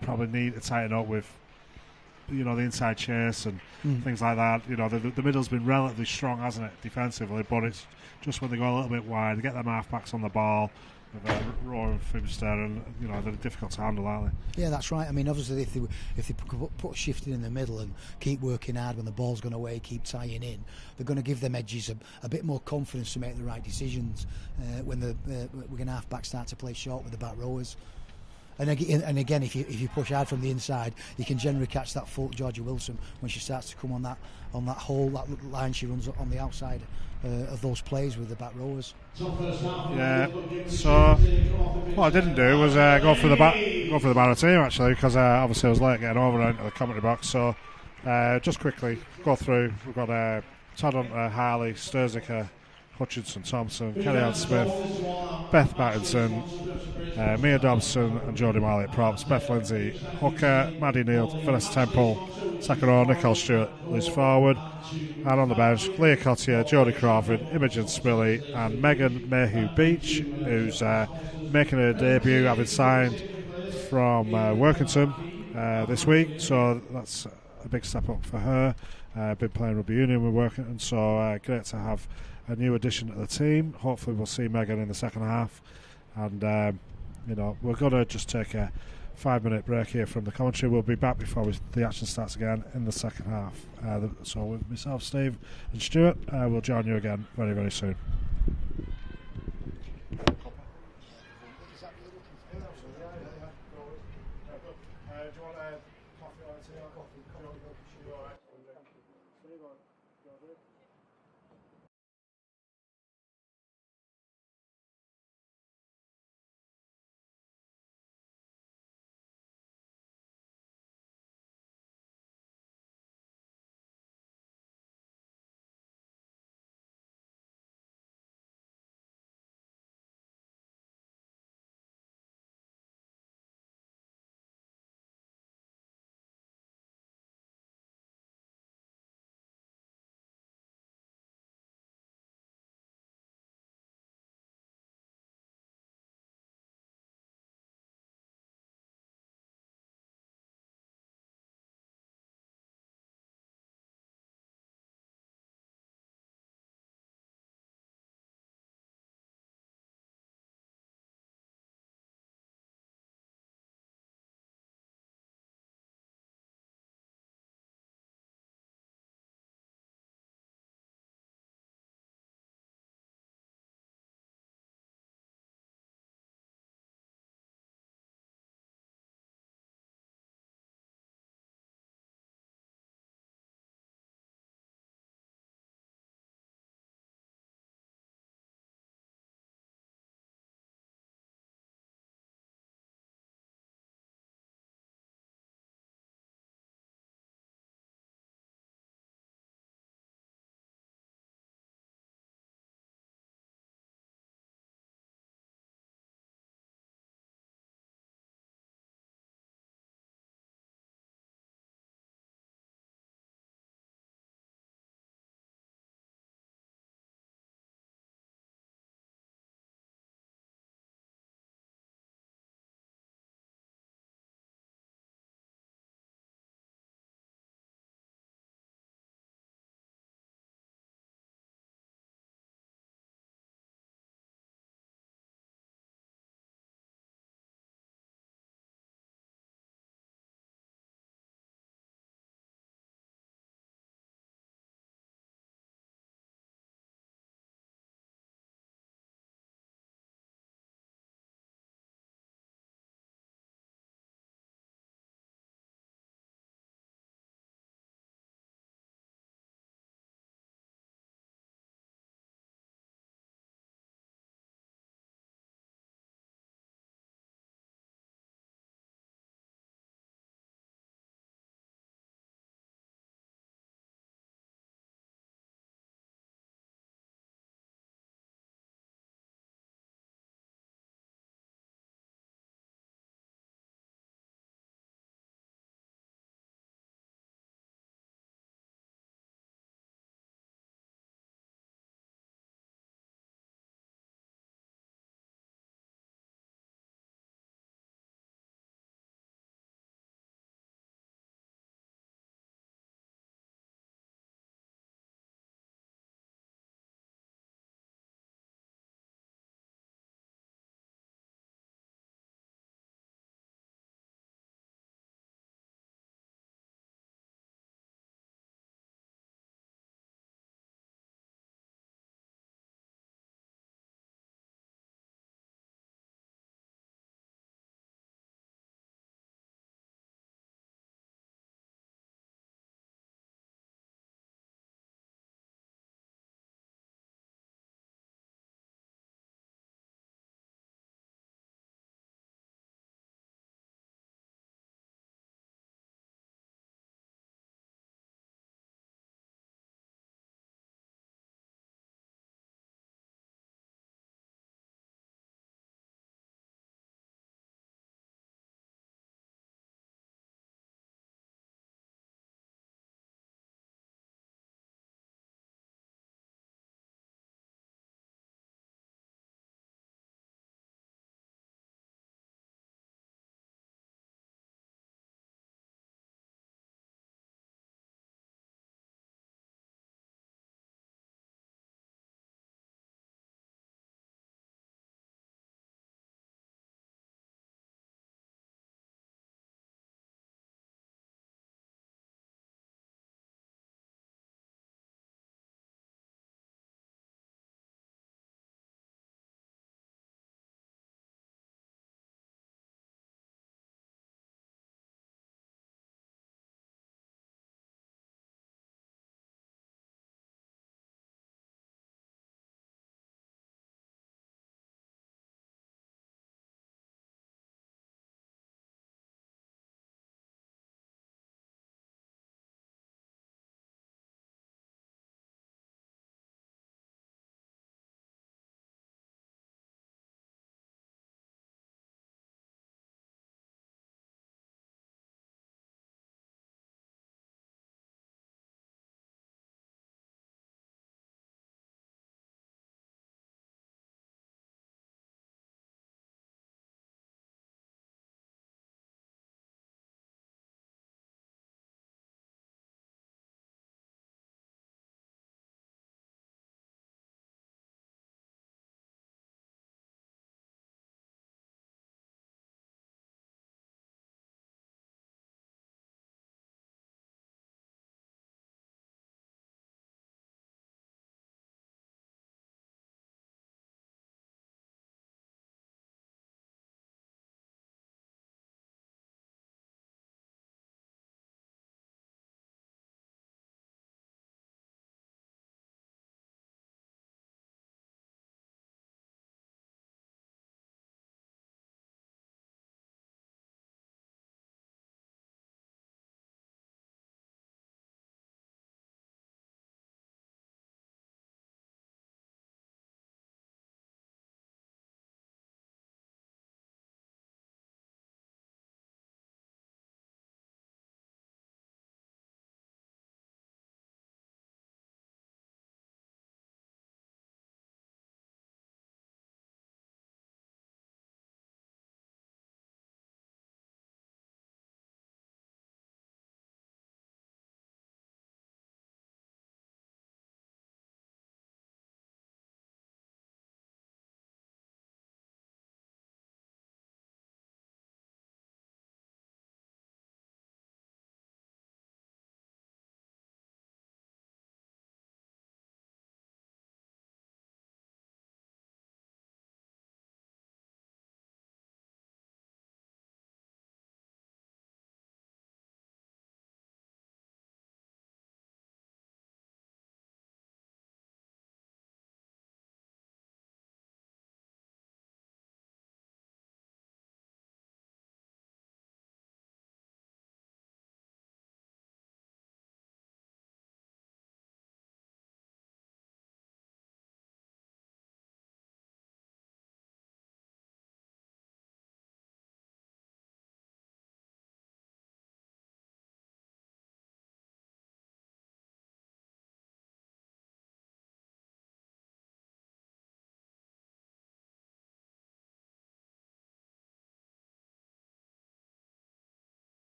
probably need to tighten up with the inside chase and things like that. The middle's been relatively strong, hasn't it, defensively, but it's just when they go a little bit wide, they get them half-backs on the ball with Roar and Fibster, and they're difficult to handle, aren't they? Yeah, that's right. I mean, obviously if they put shifting in the middle and keep working hard when the ball's gone away, keep tying in, they're going to give them edges a bit more confidence to make the right decisions when the Wigan half-backs start to play short with the back rowers. And again, if you push hard from the inside, you can generally catch that fault Georgia Wilson when she starts to come on that hole, that line she runs on the outside of those plays with the back rowers. Yeah. So what I didn't do was go for the Barrow team actually, because obviously I was late getting over into the commentary box. So just quickly go through. We've got Todd Hunter, Harley, Sturziker, Hutchinson, Thompson, Kelly-Ann Smith, Beth Pattinson, Mia Dobson and Jodie Marley at props, Beth Lindsay, Hooker, Maddie Neale, Vanessa Temple, second row, Nicole Stewart, loose forward, and on the bench, Leah Cottier, Jodie Crawford, Imogen Spilly and Megan Mayhew Beach, who's making her debut, having signed from Wilkinson this week, so that's a big step up for her. Been playing rugby union with Wilkinson, so great to have a new addition to the team. Hopefully we'll see Megan in the second half, and we're going to just take a 5-minute break here from the commentary. We'll be back before the action starts again in the second half. So with myself, Steve and Stuart, we'll join you again very, very soon.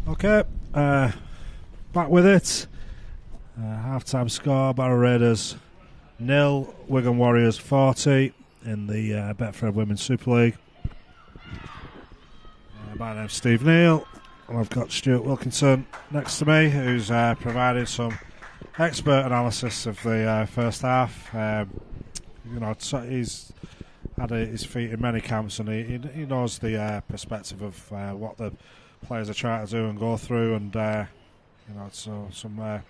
Okay, back with it. Half-time score: Barrow Raiders 0, Wigan Warriors 40 in the Betfred Women's Super League. My name's Steve Neale, and I've got Stuart Wilkinson next to me, who's provided some expert analysis of the first half. He's had his feet in many camps, and he knows the perspective of what the players are trying to do and go through, and so some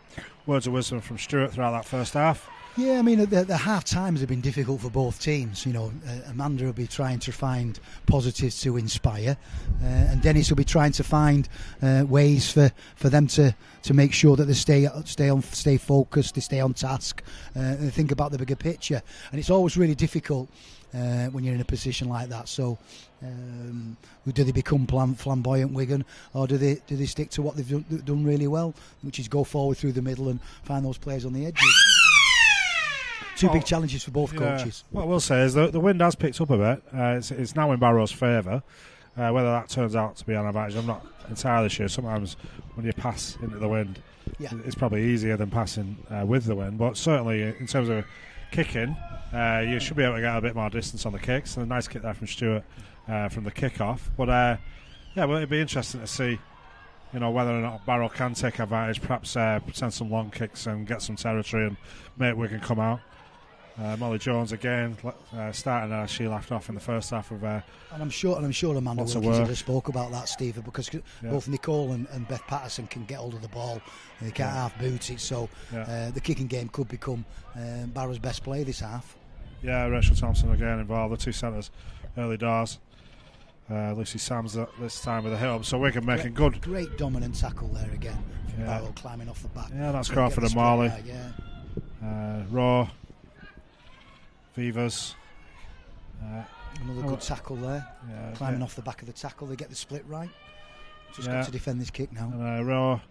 words of wisdom from Stuart throughout that first half. Yeah, I mean, the half times have been difficult for both teams. Amanda will be trying to find positives to inspire, and Dennis will be trying to find ways for them to make sure that they stay focused, they stay on task, and think about the bigger picture. And it's always really difficult when you're in a position like that. So, do they become flamboyant, Wigan, or do they stick to what they've done really well, which is go forward through the middle and find those players on the edges? Two big challenges for both coaches. What we'll say is the wind has picked up a bit. It's now in Barrow's favour. Whether that turns out to be an advantage, I'm not entirely sure. Sometimes when you pass into the wind, it's probably easier than passing with the wind. But certainly in terms of kicking, you should be able to get a bit more distance on the kicks. And a nice kick there from Stuart from the kick-off. But it'd be interesting to see whether or not Barrow can take advantage, perhaps send some long kicks and get some territory and make Wigan come out. Molly Jones again starting she left off in the first half of and I'm sure Amanda Wilkinson spoke about that, Steve, because both Nicole and Beth Patterson can get hold of the ball and they can't half boot it, so the kicking game could become Barrow's best play this half. Rachel Thompson again involved, the two centres early doors. Lucy Sams this time with a hit up, so Wigan making great dominant tackle there again from Barrow climbing off the back. That's Crawford and Marley. Raw Vivas. Another good tackle there. Climbing off the back of the tackle, they get the split right. Just got to defend this kick now. And Raw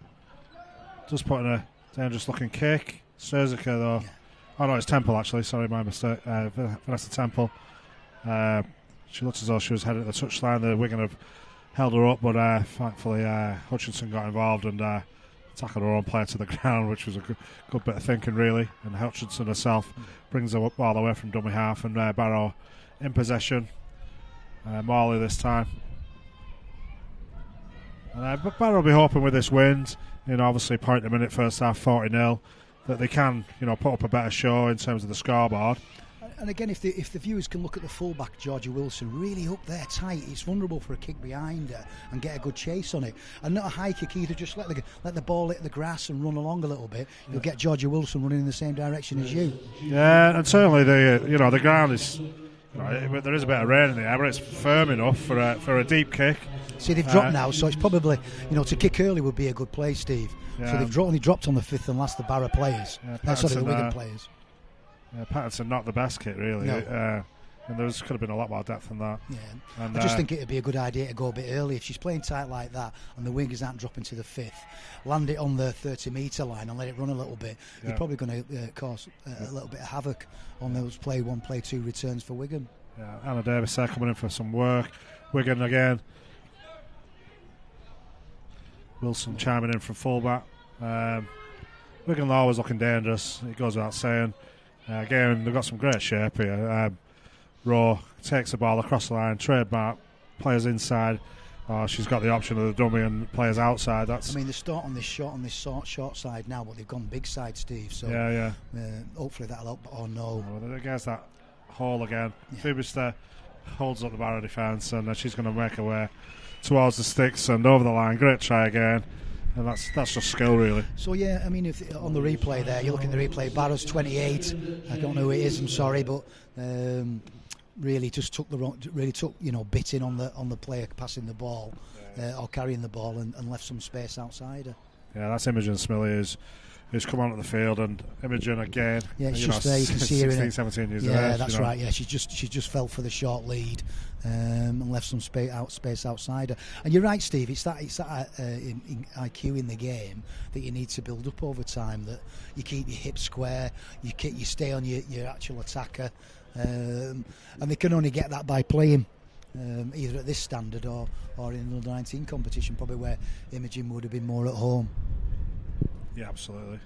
just putting a dangerous looking kick. Suzuka though. Oh no, it's Temple actually. Sorry, my mistake. Vanessa Temple. She looked as though she was headed at the touchline. The Wigan have held her up, but thankfully Hutchinson got involved and tackled her own player to the ground, which was a good bit of thinking really. And Hutchinson herself brings her up all the way from dummy half, and Barrow in possession. Morley this time. But Barrow will be hoping with this wind, obviously point a minute first half 40-0, that they can put up a better show in terms of the scoreboard. And again, if the viewers can look at the fullback, Georgia Wilson, really up there tight, it's vulnerable for a kick behind her and get a good chase on it. And not a high kick either, just let the ball hit the grass and run along a little bit. You'll get Georgia Wilson running in the same direction as you. Yeah, and certainly the ground is, there is a bit of rain in the air, but it's firm enough for a deep kick. See, they've dropped now, so it's probably, to kick early would be a good play, Steve. So they've only dropped on the fifth and last the Barrow players. The Wigan players. Patterson not the best kick really, and there could have been a lot more depth than that. And I just think it'd be a good idea to go a bit early if she's playing tight like that and the wingers aren't dropping to the fifth. Land it on the 30-metre line and let it run a little bit. You're probably going to cause a little bit of havoc on those play 1, play 2 returns for Wigan. Anna Davis there coming in for some work. Wigan again. Wilson chiming in from fullback. Wigan are always looking dangerous, it goes without saying. Again, they've got some great shape here. Raw takes the ball across the line, trademark, players inside. She's got the option of the dummy and players outside. They start on this short side now, but they've gone big side, Steve. So hopefully that'll help. Oh no! Against that hole again. Fubister holds up the Barrow defence, and she's going to make her way towards the sticks and over the line. Great try again. And that's just skill, really. So if on the replay there, you look at the replay. Barrow's 28. I don't know who it is. I'm sorry, but really just took bitting on the player passing the ball or carrying the ball and left some space outside her. That's Imogen Smillie who's come onto the field, and Imogen again. It's just there. You can see her 16, 17 years of age. That's right. She just fell for the short lead. And left some space outside her. And you're right, Steve. It's that IQ in the game that you need to build up over time. That you keep your hips square, you stay on your actual attacker, and they can only get that by playing either at this standard or in the under-19 competition, probably where Imogen would have been more at home. Yeah, absolutely.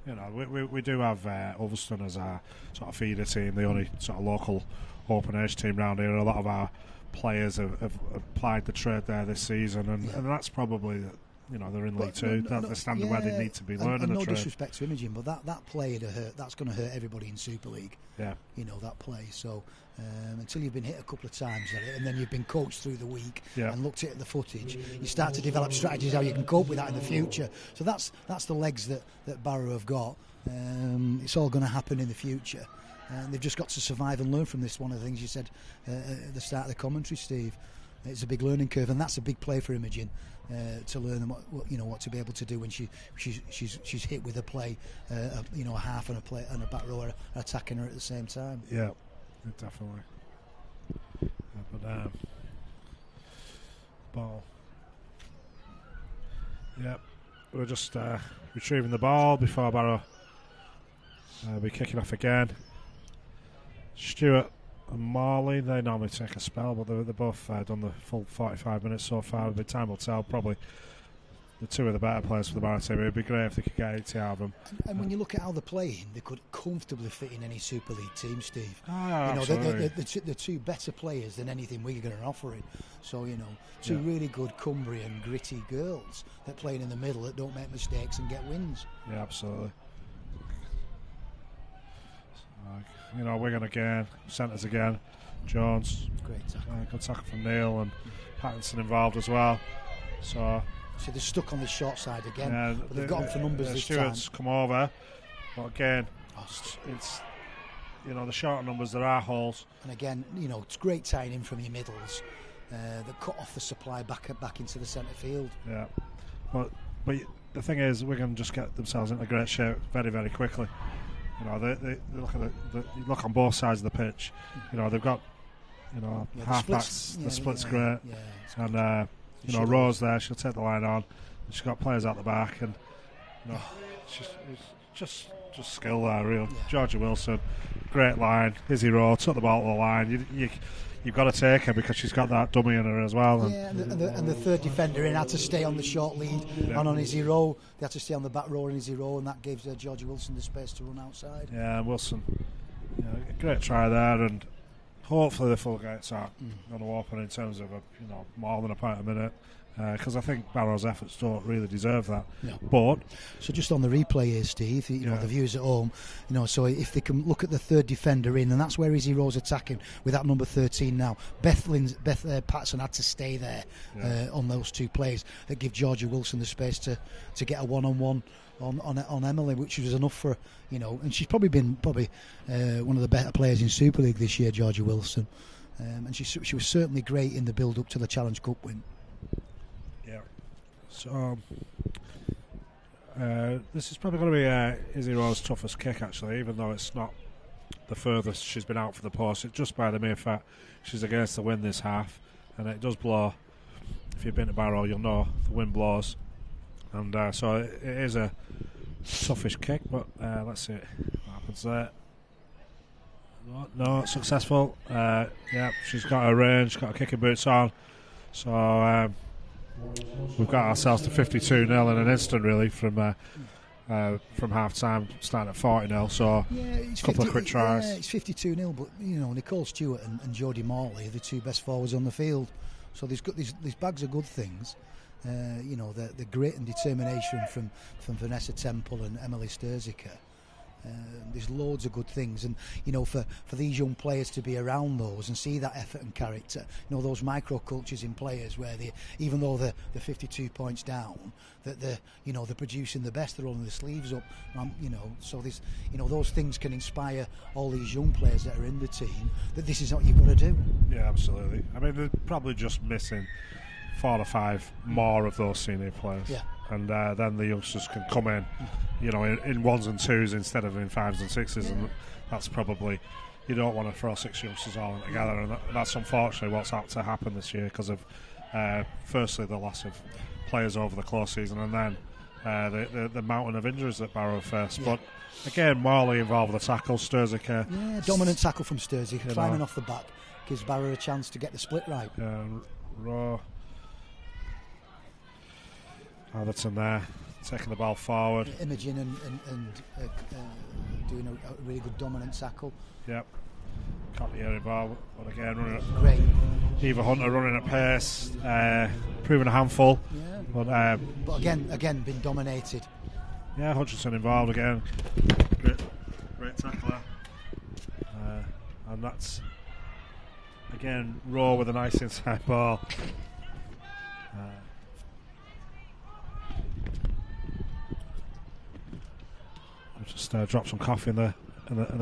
You know, we do have Ulverston as our sort of feeder team, the only sort of local open age team round here. A lot of our players have applied the trade there this season, and that's probably, you know, they're in League Two. That's the standard where they need to be learning the trade. No disrespect to Imogen, but that play that's going to hurt everybody in Super League. Yeah, you know, that play. So until you've been hit a couple of times at it, and then you've been coached through the week and looked at the footage, you start to develop strategies how you can cope with that in the future. So that's the legs that Barrow have got. It's all going to happen in the future, and they've just got to survive and learn from this. One of the things you said at the start of the commentary, Steve, it's a big learning curve, and that's a big play for Imogen to learn what to be able to do when she's hit with a play, a half and a play and a back row are attacking her at the same time. Yeah, definitely. Ball. Yep, we're just retrieving the ball before Barrow be kicking off again. Stuart and Morley, they normally take a spell, but they're both done the full 45 minutes so far. The time will tell. Probably the two of the better players for the Barrow team. It would be great if they could get 80 out of them. And when you look at how they're playing, they could comfortably fit in any Super League team, Steve. Absolutely. They're two better players than anything Wigan are offering. So, two really good Cumbrian, gritty girls that playing in the middle that don't make mistakes and get wins. Yeah, absolutely. Wigan again, centres again. Jones, great tackle. Good tackle from Neale, and Pattinson involved as well. So they're stuck on the short side again. But they've got them for numbers this Stuart's time. Come over, but again, it's the shorter numbers. There are holes, and again, it's great tying in from your middles that cut off the supply back into the centre field. Yeah, but the thing is, Wigan just get themselves into great shape very, very quickly. They look on both sides of the pitch. They've got half backs. The split's great, and Rose there. She'll take the line on. She's got players out the back, and it's just skill there. Real Georgia Wilson, great line. Izzy Rowe took the ball to the line. You've got to take her because she's got that dummy in her as well. And the third defender in had to stay on the short lead and on Izzy Rowe. They had to stay on the back row on Izzy Rowe, and that gives Georgia Wilson the space to run outside. Yeah, Wilson, great try there, and hopefully the full gates are going to open in terms of more than a point a minute. Because I think Barrow's efforts don't really deserve that. No. But so just on the replay here, Steve, the viewers at home, so if they can look at the third defender in, and that's where Izzy Rowe's attacking with that number 13 now. Beth Patterson had to stay there on those two plays that give Georgia Wilson the space to get a one-on-one on Emily, which was enough for and she's probably been one of the better players in Super League this year, Georgia Wilson, and she was certainly great in the build up to the Challenge Cup win. So this is probably going to be Izzy Rowe's toughest kick, actually, even though it's not the furthest she's been out for the post. It's just by the mere fact she's against the wind this half, and it does blow. If you've been to Barrow, you'll know the wind blows, and so it is a toughish kick. But let's see what happens there. No, successful. She's got her range, got her kicking boots on. So we've got ourselves to 52-0 in an instant, really, from half time, starting at 40-0. So a couple of quick tries. Yeah, it's 52-0, but Nicole Stuart and Jodie Morley are the two best forwards on the field. So these bags are good things. The grit and determination from Vanessa Temple and Emily Sturziker. There's loads of good things, and for these young players to be around those and see that effort and character, those microcultures in players where even though they're 52 points down, that they're producing the best, they're rolling their sleeves up, so this those things can inspire all these young players that are in the team that this is what you've got to do. Yeah, absolutely. I mean, they're probably just missing 4 or 5 more of those senior players. Yeah. And then the youngsters can come in, in ones and twos instead of in fives and sixes, and that's probably, you don't want to throw 6 youngsters all in together, and that's unfortunately what's had to happen this year because of firstly the loss of players over the close season, and then the mountain of injuries that Barrow faced. But again, Morley involved with the tackle. Sturzik. Dominant tackle from Sturzik, climbing off the back, gives Barrow a chance to get the split right. Raw. Atherton there, taking the ball forward. Imaging and doing a really good dominant tackle. Yep. Can't hear involved, but again, running at Great. Eva Hunter running at pace, proving a handful. Yeah. But again, been dominated. Yeah, Hutchinson involved again. Great tackler. And that's again Raw with a nice inside ball. I'll just drop some coffee in the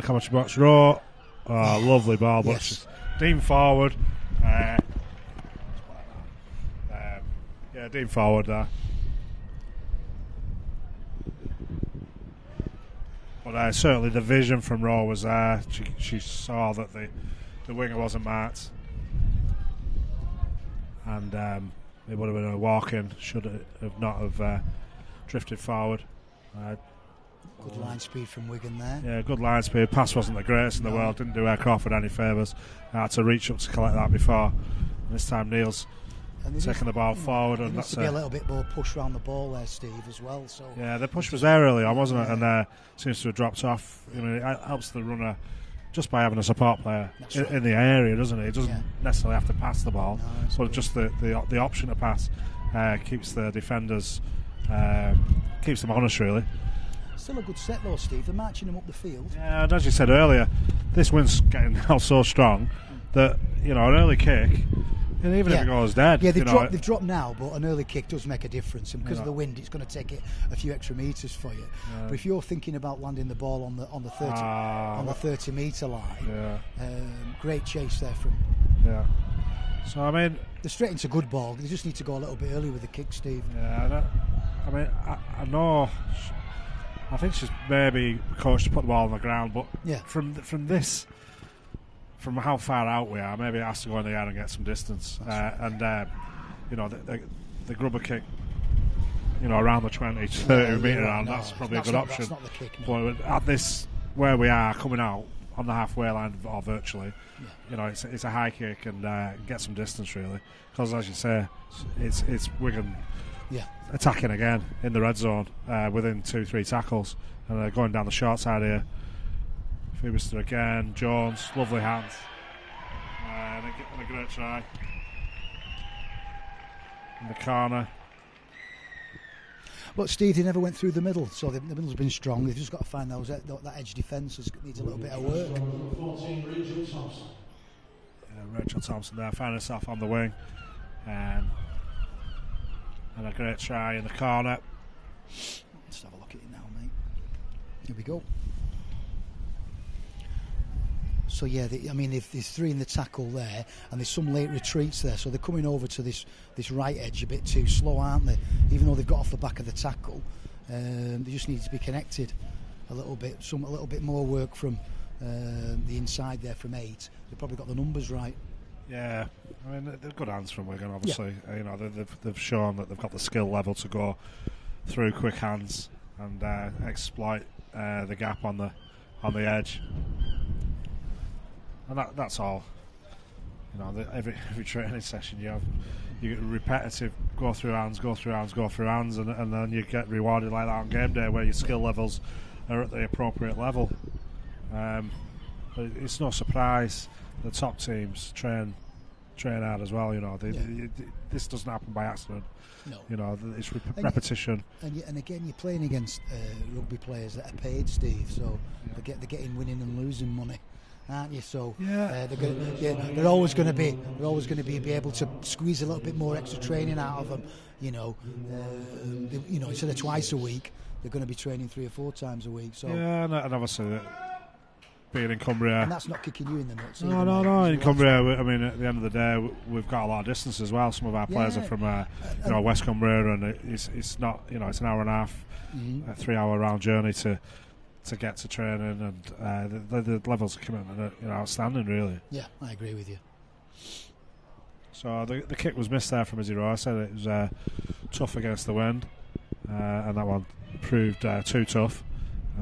commentary box. Raw. Oh, lovely ball, but just Dean forward. Dean forward there. But certainly the vision from Raw was there. She saw that the winger wasn't marked, and it would have been a walk-in should it have not have drifted forward. Good line speed from Wigan there. Yeah, good line speed. Pass wasn't the greatest in the world. Didn't do Crawford any favours. Had to reach up to collect that before. And this time Neale's taking the ball forward. There and needs to be a little bit more push around the ball there, Steve, as well. So yeah, the push was there early on, wasn't it? And seems to have dropped off. I mean, it helps the runner just by having a support player in the area, doesn't it? It doesn't necessarily have to pass the ball, but just the option to pass keeps the defenders, keeps them honest, really. Still a good set though, Steve. They're marching them up the field. Yeah, and as you said earlier, this wind's getting now so strong that an early kick, and even if it goes dead, they've dropped now, but an early kick does make a difference. And because of the wind, it's going to take it a few extra metres for you. But if you're thinking about landing the ball on the 30 metre line, great chase there from. Yeah. So I mean, they're straight into good ball. They just need to go a little bit early with the kick, Steve. Yeah, I know. I think she's maybe coached to put the ball on the ground, but from how far out we are, maybe it has to go in the air and get some distance. The grubber kick, around the 20 to 30 metre round, that's probably a good option. That's not the kick. No. But at this, where we are coming out on the halfway line or virtually, it's a high kick and get some distance really, because as you say, it's Wigan. Yeah. Attacking again in the red zone within 2-3 tackles, and they're going down the short side here. Fubister again, Jones, lovely hands, and a great try in the corner. But Steve, they never went through the middle, so the middle's been strong. They've just got to find that edge defence needs a little bit of work. 14, Rachel Thompson. Rachel Thompson there, finding herself on the wing. And a great try in the corner. Let's have a look at it now, mate. Here we go. So yeah, there's three in the tackle there, and there's some late retreats there. So they're coming over to this right edge a bit too slow, aren't they? Even though they've got off the back of the tackle, they just need to be connected a little bit. A little bit more work from the inside there from 8. They've probably got the numbers right. Yeah, I mean they're good hands from Wigan. Obviously, they've shown that they've got the skill level to go through quick hands and exploit the gap on the edge. And that's all. Every training session you get repetitive go through hands, and then you get rewarded like that on game day where your skill levels are at the appropriate level. But it's no surprise the top teams train hard as well. This doesn't happen by accident. No. It's repetition. And again, you're playing against rugby players that are paid, Steve. So they're getting winning and losing money, aren't you? So they're always going to be able to squeeze a little bit more extra training out of them. Instead of twice a week, they're going to be training 3 or 4 times a week. So and obviously. Being in Cumbria, and that's not kicking you in the nuts. No. In Cumbria, I mean, at the end of the day, we've got a lot of distance as well. Some of our players are from, West Cumbria, and it's not, it's an hour and a half, a 3-hour round journey to get to training, and the levels of commitment are outstanding, really. Yeah, I agree with you. So the kick was missed there from Izzy Rowe. I said it was tough against the wind. and that one proved too tough.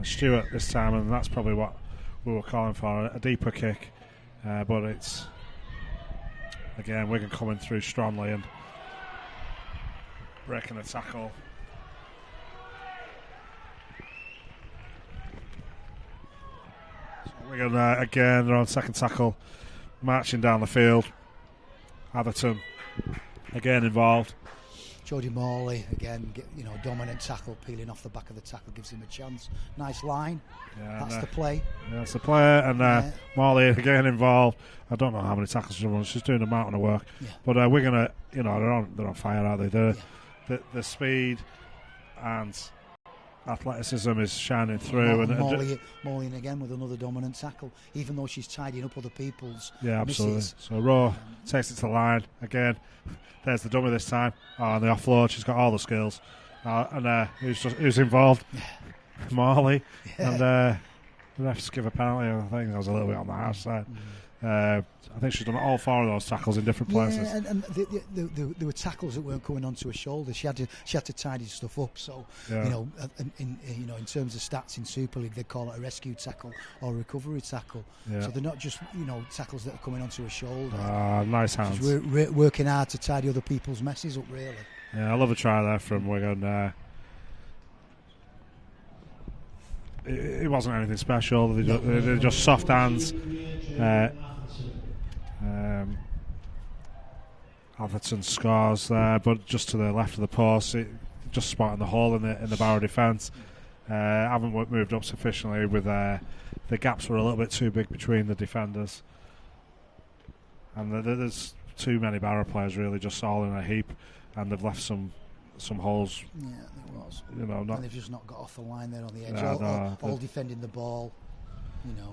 Stuart this time, and that's probably what we were calling for, a deeper kick, but it's again Wigan coming through strongly and breaking the tackle. So Wigan again, they're on second tackle, marching down the field. Atherton again involved. Jody Morley again, dominant tackle, peeling off the back of the tackle, gives him a chance. Nice line. Yeah, that's the play. Yeah, that's the player, and Morley again involved. I don't know how many tackles she's run. She's doing a mountain of work. Yeah. But we're gonna, they're on fire, aren't they? The speed and athleticism is shining through. Morley again with another dominant tackle, even though she's tidying up other people's absolutely misses. So Raw takes it to the line again. There's the dummy this time. On the offload, she's got all the skills. And who's involved? Morley. Yeah. And the refs give a penalty. I think that was a little bit on the harsh side. I think she's done all 4 of those tackles in different places. Yeah, and there were tackles that weren't coming onto her shoulder. She had to tidy stuff up. So in terms of stats in Super League, they call it a rescue tackle or a recovery tackle. Yeah. So they're not just tackles that are coming onto her shoulder. Nice hands. We're working hard to tidy other people's messes up, really. Yeah, I love a try there from Wigan. It wasn't anything special. They're just soft hands. Atherton scores there, but just to the left of the post, just spotting the hole in the Barrow defence. Haven't moved up sufficiently. With the gaps were a little bit too big between the defenders, and there's too many Barrow players really just all in a heap, and they've left some holes. Yeah, there was. And they've just not got off the line there on the edge. All defending the ball.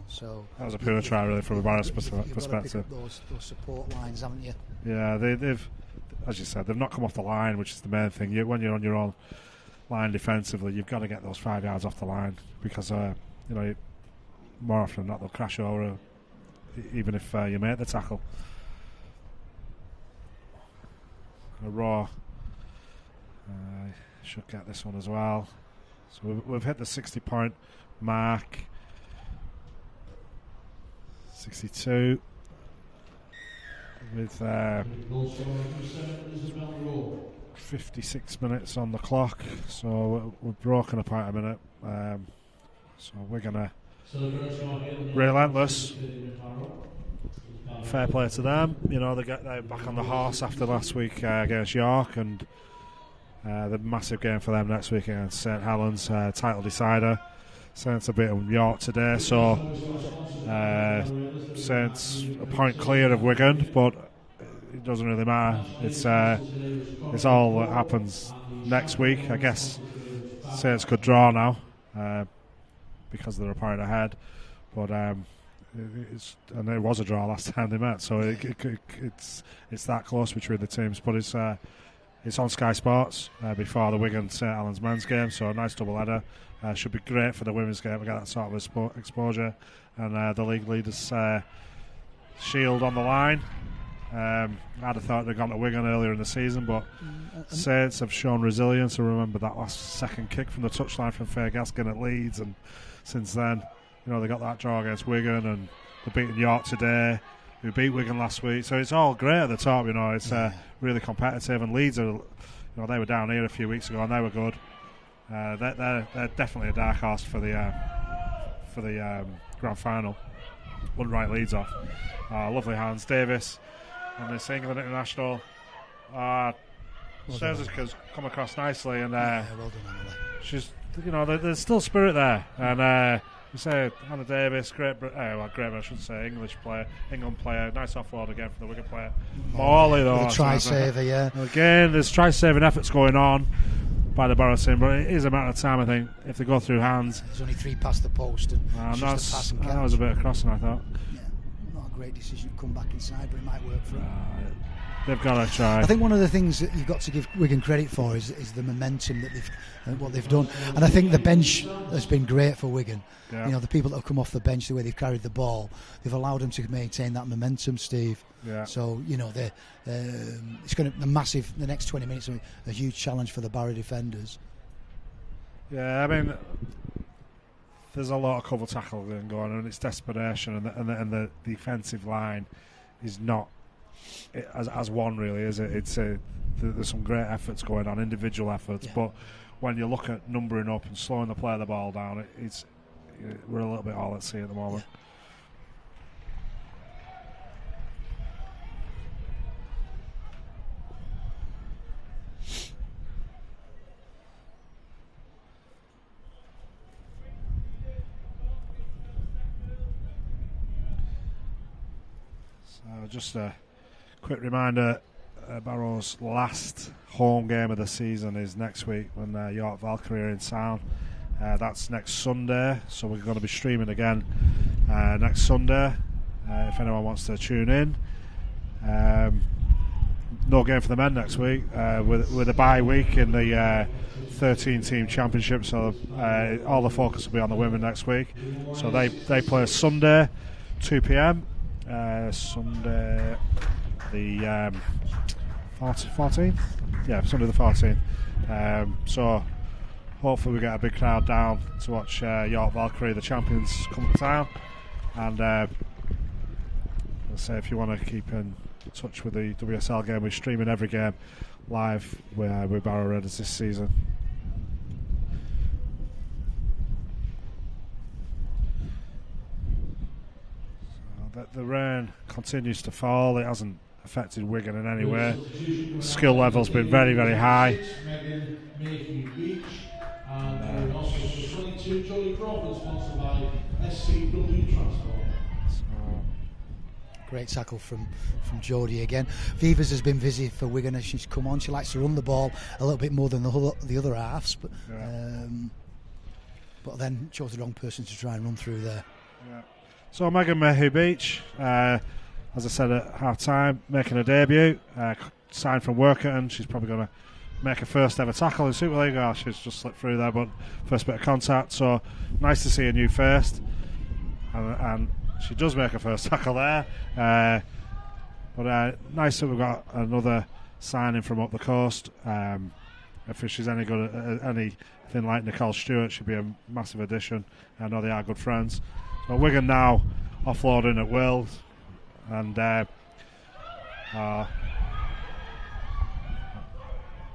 So that was a poor try, really, from a Barrow's perspective. You've got to pick up those support lines, haven't you? Yeah, they've, as you said, they've not come off the line, which is the main thing. When you're on your own line defensively, you've got to get those 5 yards off the line because more often than not they'll crash over, even if you make the tackle. A Raw should get this one as well. So we've hit the 60-point mark. 62 with 56 minutes on the clock, so we've broken apart a minute. So we're gonna relentless. Fair play to them. They're back on the horse after last week against York, and the massive game for them next week against St Helens, title decider. Saints a bit of York today, so Saints a point clear of Wigan, but it doesn't really matter. It's all that happens next week. I guess Saints could draw now because they're a point ahead, but it was a draw last time they met, so it's that close between the teams. But it's on Sky Sports before the Wigan St Helens men's game, so a nice double header. Should be great for the women's game. We get that sort of exposure, and the league leaders shield on the line. I'd have thought they'd gone to Wigan earlier in the season, but Saints have shown resilience. I remember that last second kick from the touchline from Faye Gaskin at Leeds, and since then, they got that draw against Wigan, and they're beating York today, who beat Wigan last week. So it's all great at the top. It's really competitive, and Leeds are, they were down here a few weeks ago and they were good. They're definitely a dark horse for the grand final. Wouldn't write Leeds off. Lovely hands, Davis, and this England international. Serza's come across nicely, and well done, Emily. She's, there's still spirit there, and you say Hannah Davis, great, I shouldn't say, England player, nice offload again from the Wigan player. Morley though, the try saver, yeah. Again, there's try saving efforts going on by the Barrow team, but it is a matter of time, I think, if they go through hands. There's only 3 past the post, and that was a bit of crossing, I thought. Yeah, not a great decision to come back inside, but it might work for them. They've got to try. I think one of the things that you've got to give Wigan credit for is the momentum that what they've done, and I think the bench has been great for Wigan. Yeah. The people that have come off the bench, the way they've carried the ball, they've allowed them to maintain that momentum, Steve. Yeah. So it's going to the next 20 minutes a huge challenge for the Barrow defenders. Yeah, I mean, there's a lot of cover tackle going on, and it's desperation, and the defensive line is not as one really, is it? There's some great efforts going on, individual efforts, but when you look at numbering up and slowing the play of the ball down, we're a little bit all at sea at the moment. Yeah. Just a quick reminder, Barrow's last home game of the season is next week when York Valkyrie are in town. That's next Sunday, so we're going to be streaming again next Sunday if anyone wants to tune in. No game for the men next week with a bye week in the 13-team championship, so all the focus will be on the women next week. So they play Sunday 2 p.m. Sunday the 14th? Yeah, Sunday the 14th. So hopefully we get a big crowd down to watch York Valkyrie, the champions, come to town. And let's say if you want to keep in touch with the WSL game, we're streaming every game live with Barrow Raiders this season. The rain continues to fall. It hasn't affected Wigan in any way. Skill level's been very, very high. Great tackle from Jodie again. Vivas has been busy for Wigan as she's come on. She likes to run the ball a little bit more than the other halves, but then chose the wrong person to try and run through there. Yeah. So Megan Mayhew Beach, as I said at half time, making her debut, signed from Wilkinson. She's probably going to make her first ever tackle in Super League. Oh, she's just slipped through there, but first bit of contact. So nice to see a new first, and she does make her first tackle there. But nice that we've got another signing from up the coast. If she's any good at anything like Nicole Stuart, she'd be a massive addition. I know they are good friends. So Wigan now offloading at will, and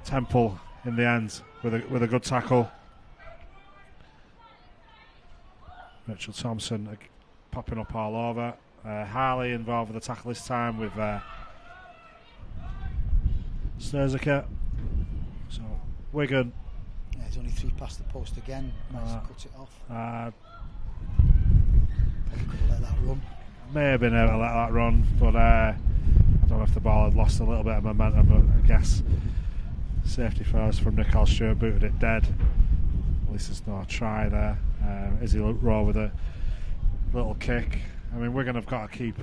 Temple in the end with a good tackle. Mitchell Thompson popping up all over. Harley involved with the tackle this time with Sturzica. So Wigan. Yeah, he's only 3 past the post again. Nice to cut it off. Probably could have let that run. May have been able to let that run, but I don't know if the ball had lost a little bit of momentum, but I guess safety first from Nicole Stewart, booted it dead. At least there's no try there. Izzy Rowe with a little kick. I mean, Wigan have got to keep,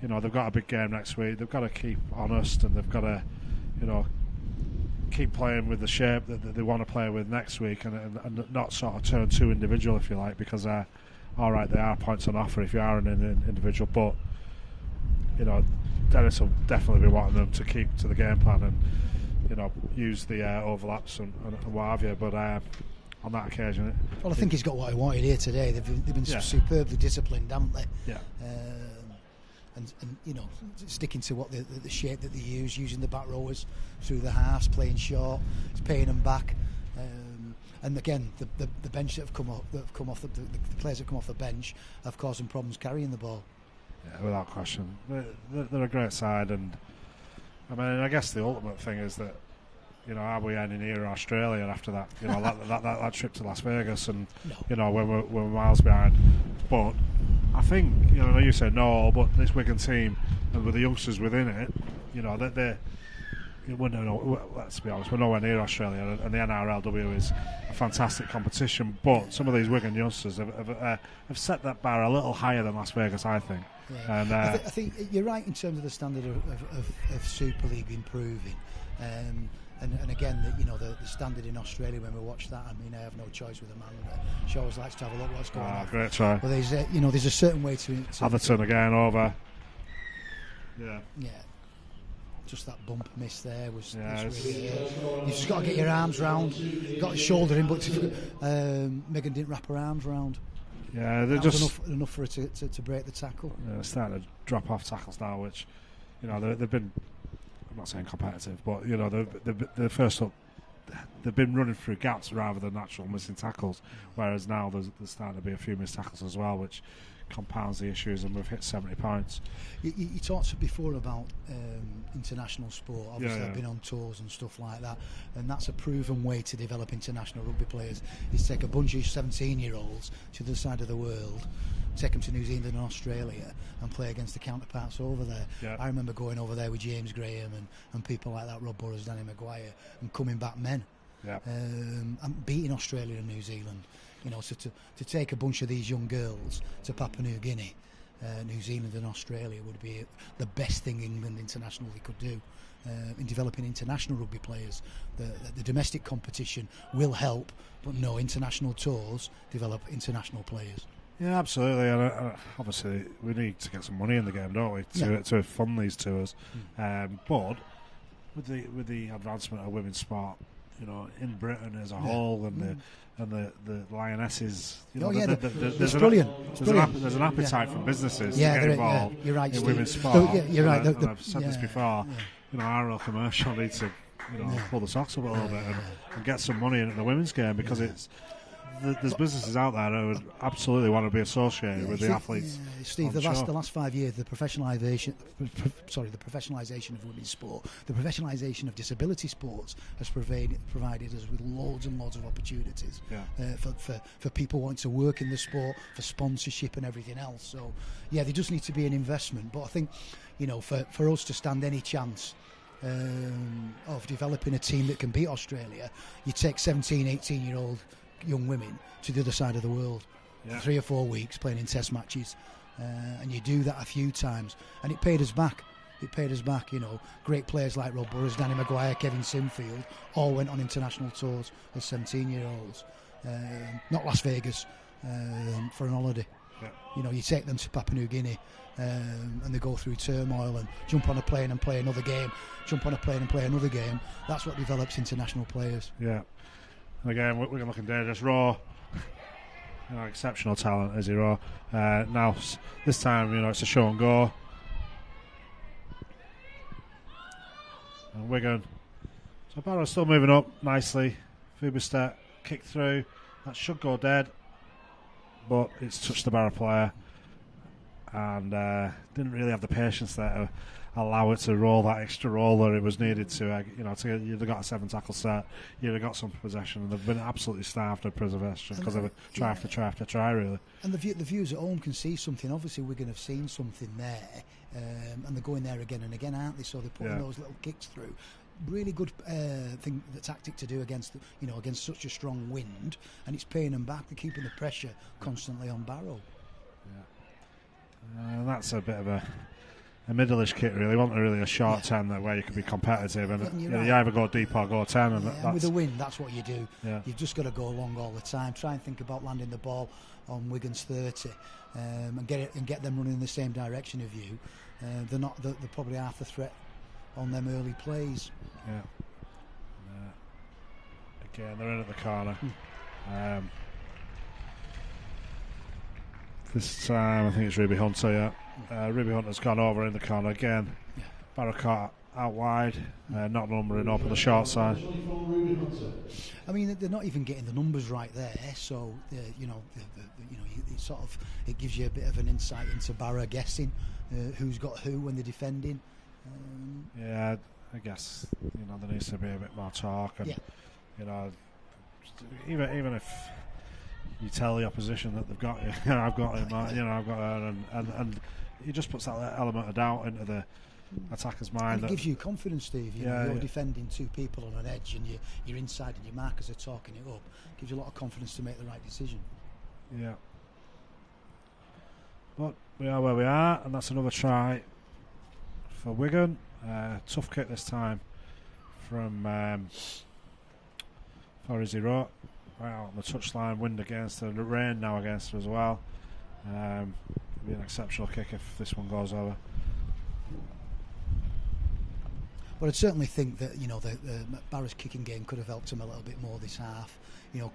they've got a big game next week. They've got to keep honest, and they've got to, keep playing with the shape that they want to play with next week, and not sort of turn too individual, if you like, because all right, there are points on offer if you are an individual, but Dennis will definitely be wanting them to keep to the game plan and use the overlaps and what have you. But on that occasion, well, I think he's got what he wanted here today. They've been superbly disciplined, haven't they? Yeah. And sticking to what the shape that they use, using the back rowers through the halves, playing short, it's paying them back. And again, the bench that have come off the players that come off the bench have caused them problems carrying the ball. Yeah, without question, they're a great side, and I mean, I guess the ultimate thing is that are we ending here in Australia after that? that trip to Las Vegas, and no. when we're miles behind. But I think you say no, but this Wigan team and with the youngsters within it, let's be honest, we're nowhere near Australia, and the NRLW is a fantastic competition, but some of these Wigan youngsters have set that bar a little higher than Las Vegas, I think. Yeah. And I think you're right in terms of the standard of Super League improving, and again, the standard in Australia when we watch that. I mean, I have no choice with a man that she always likes to have a look what's going on. Great try. But there's a certain way to Atherton again over. Yeah. just that bump miss there was really, you've just got to get your arms round. You got to shoulder in, but Megan didn't wrap her arms round. Yeah, they're that just was enough for her to break the tackle. They're starting to drop off tackles now, which, you know, they've been, I'm not saying competitive, but, you know, they're first up. They've been running through gaps rather than actual missing tackles, whereas now there's starting to be a few missed tackles as well, which compounds the issues, and we've hit 70 points. You talked before about international sport. Obviously, I've been on tours and stuff like that, and that's a proven way to develop international rugby players, is take a bunch of 17-year-olds to the other side of the world, take them to New Zealand and Australia and play against the counterparts over there. I remember going over there with James Graham and people like that, Rob Burrows, Danny Maguire, and coming back men. And beating Australia and New Zealand. You know, so to take a bunch of these young girls to Papua New Guinea, New Zealand and Australia would be the best thing England internationally could do in developing international rugby players. The domestic competition will help, but no, international tours develop international players. Yeah, absolutely, and obviously we need to get some money in the game, don't we, to fund these tours. But with the advancement of women's sport, you know, in Britain as a whole, and the Lionesses, you know, it's brilliant. There's an appetite from businesses to get involved you're right, in Steve. women's sport. You're right. And I've said this before. You know, our real commercial needs to, you know, pull the socks up a little bit and get some money into the women's game, because there's businesses out there that would absolutely want to be associated with the athletes. Steve, the last 5 years, the professionalisation of women's sport, the professionalisation of disability sports has provided us with loads and loads of opportunities for people wanting to work in the sport, for sponsorship and everything else. So, there just needs to be an investment. But I think, you know, for us to stand any chance of developing a team that can beat Australia, you take 17, 18-year-old young women to the other side of the world for 3 or 4 weeks playing in test matches, and you do that a few times, and it paid us back. You know, great players like Rob Burrows, Danny Maguire, Kevin Sinfield all went on international tours as 17-year-olds, not Las Vegas, for an holiday. You know, you take them to Papua New Guinea, and they go through turmoil and jump on a plane and play another game, That's what develops international players. Again, we're looking dangerous. Raw, you know, exceptional talent, is he, Raw? Now, this time, you know, it's a show and go. And Wigan. So Barrow still moving up nicely. Fubester kicked through. That should go dead, but it's touched the Barrow player, and didn't really have the patience there to allow it to roll that extra roll that it was needed to, you'd have got a 7 tackle set, you'd have got some possession, and they've been absolutely starved of possession because of try after try, really. And the viewers at home can see something. Obviously, Wigan have seen something there, and they're going there again and again, aren't they? So they're putting those little kicks through. Really good the tactic to do against such a strong wind, and it's paying them back. They're keeping the pressure constantly on Barrow. That's a bit of a middle-ish kit, really. Wasn't really a short 10 where you could be competitive, and you either go deep or go 10. And with the wind, that's what you do. You've just got to go long all the time. Try and think about landing the ball on Wigan's 30, and get them running in the same direction of you. They're probably half the threat on them early plays. Again, they're in at the corner. This time, I think it's Ruby Hunter. Ruby Hunter's gone over in the corner again. Barrow caught out wide, not numbering up on the short side. I mean, they're not even getting the numbers right there. So it gives you a bit of an insight into Barrow guessing who's got who when they're defending. I guess there needs to be a bit more talk, and even if you tell the opposition that they've got you, I've got him, I've got her, and it just puts that element of doubt into the attacker's mind. And it gives you confidence, Steve. You're defending 2 people on an edge, and you're inside, and your markers are talking it up. It gives you a lot of confidence to make the right decision. But we are where we are, and that's another try for Wigan. Tough kick this time from Forrest Rowe. Right out on the touchline, wind against her, rain now against her as well. It'll be an exceptional kick if this one goes over. But I'd certainly think that the Barrow's kicking game could have helped them a little bit more this half.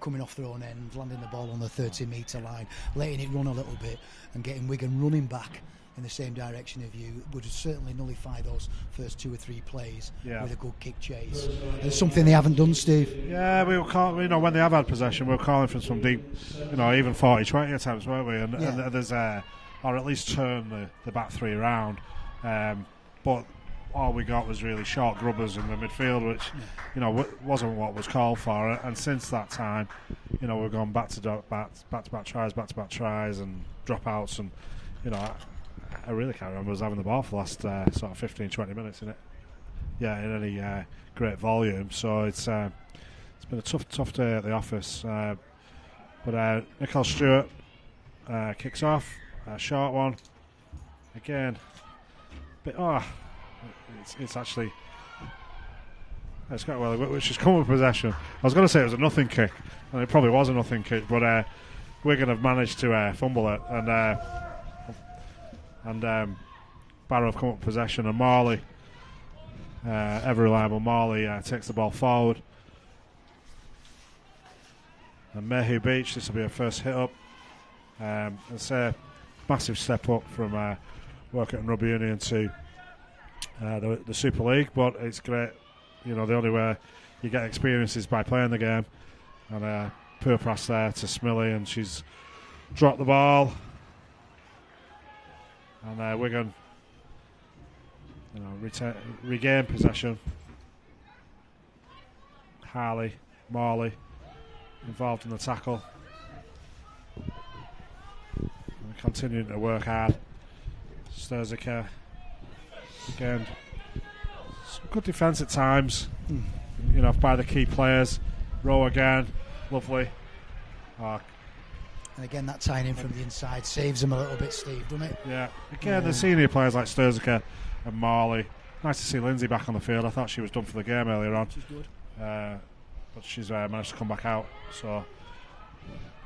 Coming off their own end, landing the ball on the 30-metre line, letting it run a little bit, and getting Wigan running back in the same direction of you would certainly nullify those first 2 or 3 plays with a good kick chase. It's something they haven't done, Steve. Yeah, we were calling, when they have had possession, we were calling for some deep, even 40-20 attempts, weren't we? And there's or at least turn the back 3 around. But all we got was really short grubbers in the midfield, which wasn't what was called for. And since that time, we've gone back to back tries, and dropouts, and I really can't remember us having the ball for the last sort of 15-20 minutes in it. Yeah, in any great volume. So it's been a tough day at the office. But Stuart kicks off, a short one again. It's actually it's got which is come with possession. I was going to say it was a nothing kick, and it probably was a nothing kick, but Wigan have managed to fumble it, and Barrow have come up with possession, and Morley, ever reliable Morley, takes the ball forward, and Mayhew Beach. This will be a first hit up. It's a massive step up from working at Rugby Union to the Super League, but it's great. The only way you get experience is by playing the game. And poor pass there to Smillie, and she's dropped the ball. And Wigan, regain possession. Harley, Morley, involved in the tackle. And continuing to work hard. Sturzika. Again, some good defence at times, by the key players. Rowe again, lovely. And again, that tying in from the inside saves them a little bit, Steve, doesn't it? Yeah. Again, the senior players like Sturzika and Morley. Nice to see Lindsay back on the field. I thought she was done for the game earlier on. She's good. But she's managed to come back out, so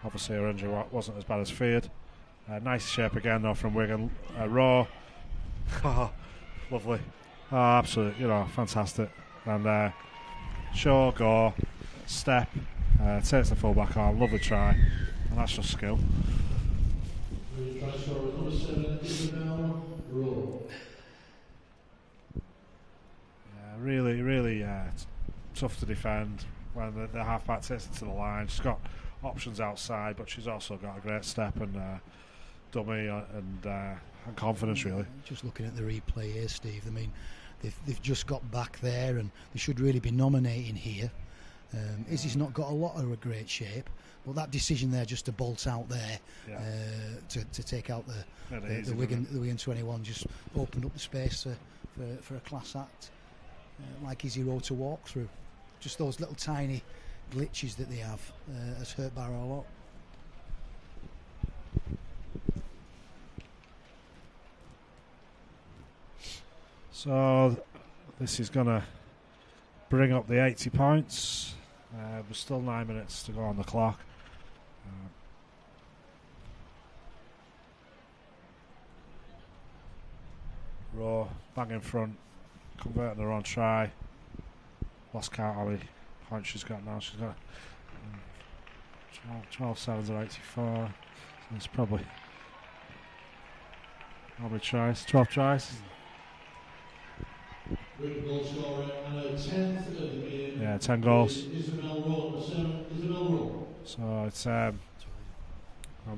obviously her injury wasn't as bad as feared. Nice shape again, though, from Wigan. Rowe. Lovely. Oh, absolutely, fantastic. And go, step, takes the full back on, lovely try, and that's just skill. Really tough to defend when the half-back takes it to the line. She's got options outside, but she's also got a great step and dummy and confidence, really. Just looking at the replay here, Steve, I mean, they've just got back there, and they should really be nominating here. Izzy's not got a lot of a great shape, but that decision there just to bolt out there to take out the Wigan 21 just opened up the space for a class act like Izzy Rowe to walk through. Just those little tiny glitches that they have has hurt Barrow a lot. So this is going to bring up the 80 points. There's still 9 minutes to go on the clock. Rowe bang in front, converting their own try. Lost count how many points she's got now. She's got 12 sevens or 84. So it's probably how many tries? 12 tries. Yeah, 10 goals. So it's I'm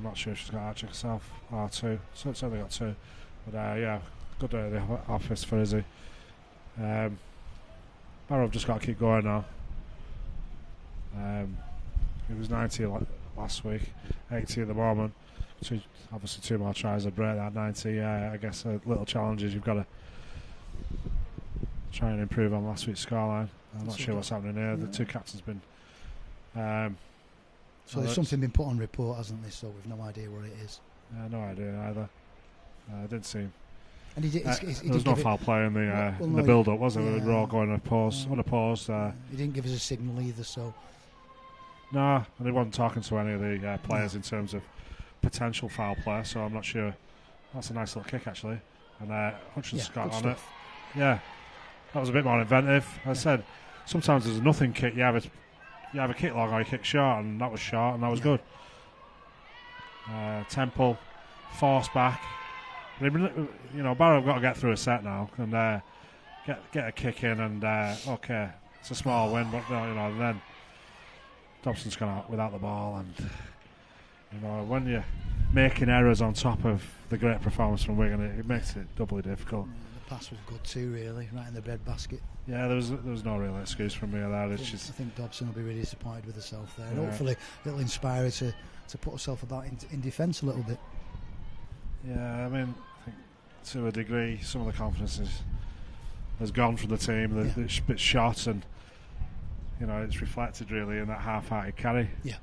not sure if she's got Archer herself or 2. So it's only got 2. But yeah, good day at the office for Izzy. Barrow have just got to keep going now. It was 90 last week, 80 at the moment. Obviously 2 more tries to break that 90. I guess a little challenge is you've got to try and improve on last week's scoreline. I'm not sure what's happening here. The 2 captains been. So there's something been put on report, hasn't there? So we've no idea what it is. No idea either. Didn't seem. And there was no foul play in the build-up, was there? With Raw going unopposed. He didn't give us a signal either, so. No, and he wasn't talking to any of the players in terms of potential foul play, so I'm not sure. That's a nice little kick, actually. And Hutchins got on stuff. it. Yeah. was a bit more inventive. I said sometimes there's a nothing kick. You have a kick long or you kick short, and that was short, and that was good. Temple force back. Barrow have got to get through a set now and get a kick in, and okay, it's a small win, but and then Dobson's gone out without the ball, and when you're making errors on top of the great performance from Wigan, it makes it doubly difficult. The pass was good too, really, right in the breadbasket. Yeah, there was no real excuse from me there. I think Dobson will be really disappointed with herself there, and hopefully it'll inspire her to put herself about in defence a little bit. Yeah, I mean, I think to a degree, some of the confidence has gone from the team. It's a bit shot, and it's reflected really in that half-hearted carry. Yeah.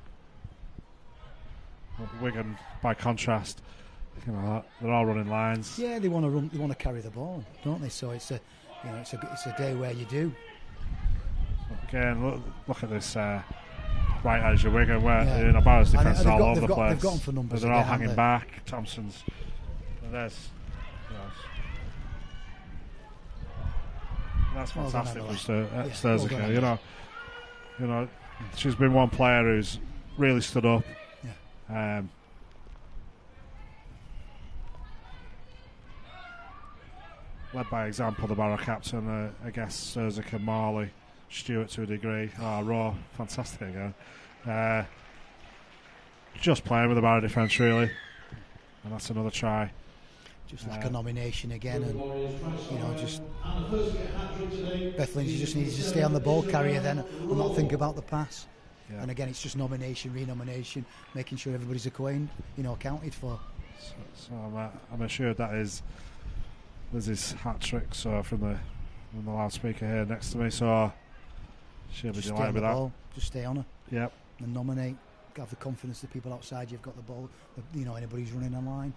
Wigan, by contrast, they're all running lines. Yeah, they want to run. They want to carry the ball, don't they? So it's a day where you do. Again, look at this right edge of Wigan, where Barrow's defence is all over the place. They've gone for numbers. They're all hanging back. Thompson's. There's. That's fantastic for Sturzika. She's been one player who's really stood up. Yeah. Led by example, the Barrow captain, I guess Sturzika, Marley, Stuart to a degree. Raw, fantastic again. Just playing with the Barrow defence, really. And that's another try. Just like a nomination again, and just Beth Lindsay just needs to stay on the ball carrier then and not think about the pass. Yeah. And again, it's just nomination, renomination, making sure everybody's accounted for. So I'm assured that is Lizzie's hat trick. So from the loudspeaker here next to me, so she'll be delighted with that. Ball. Just stay on her. Yep. And nominate. Have the confidence that people outside you've got the ball. Anybody's running a line.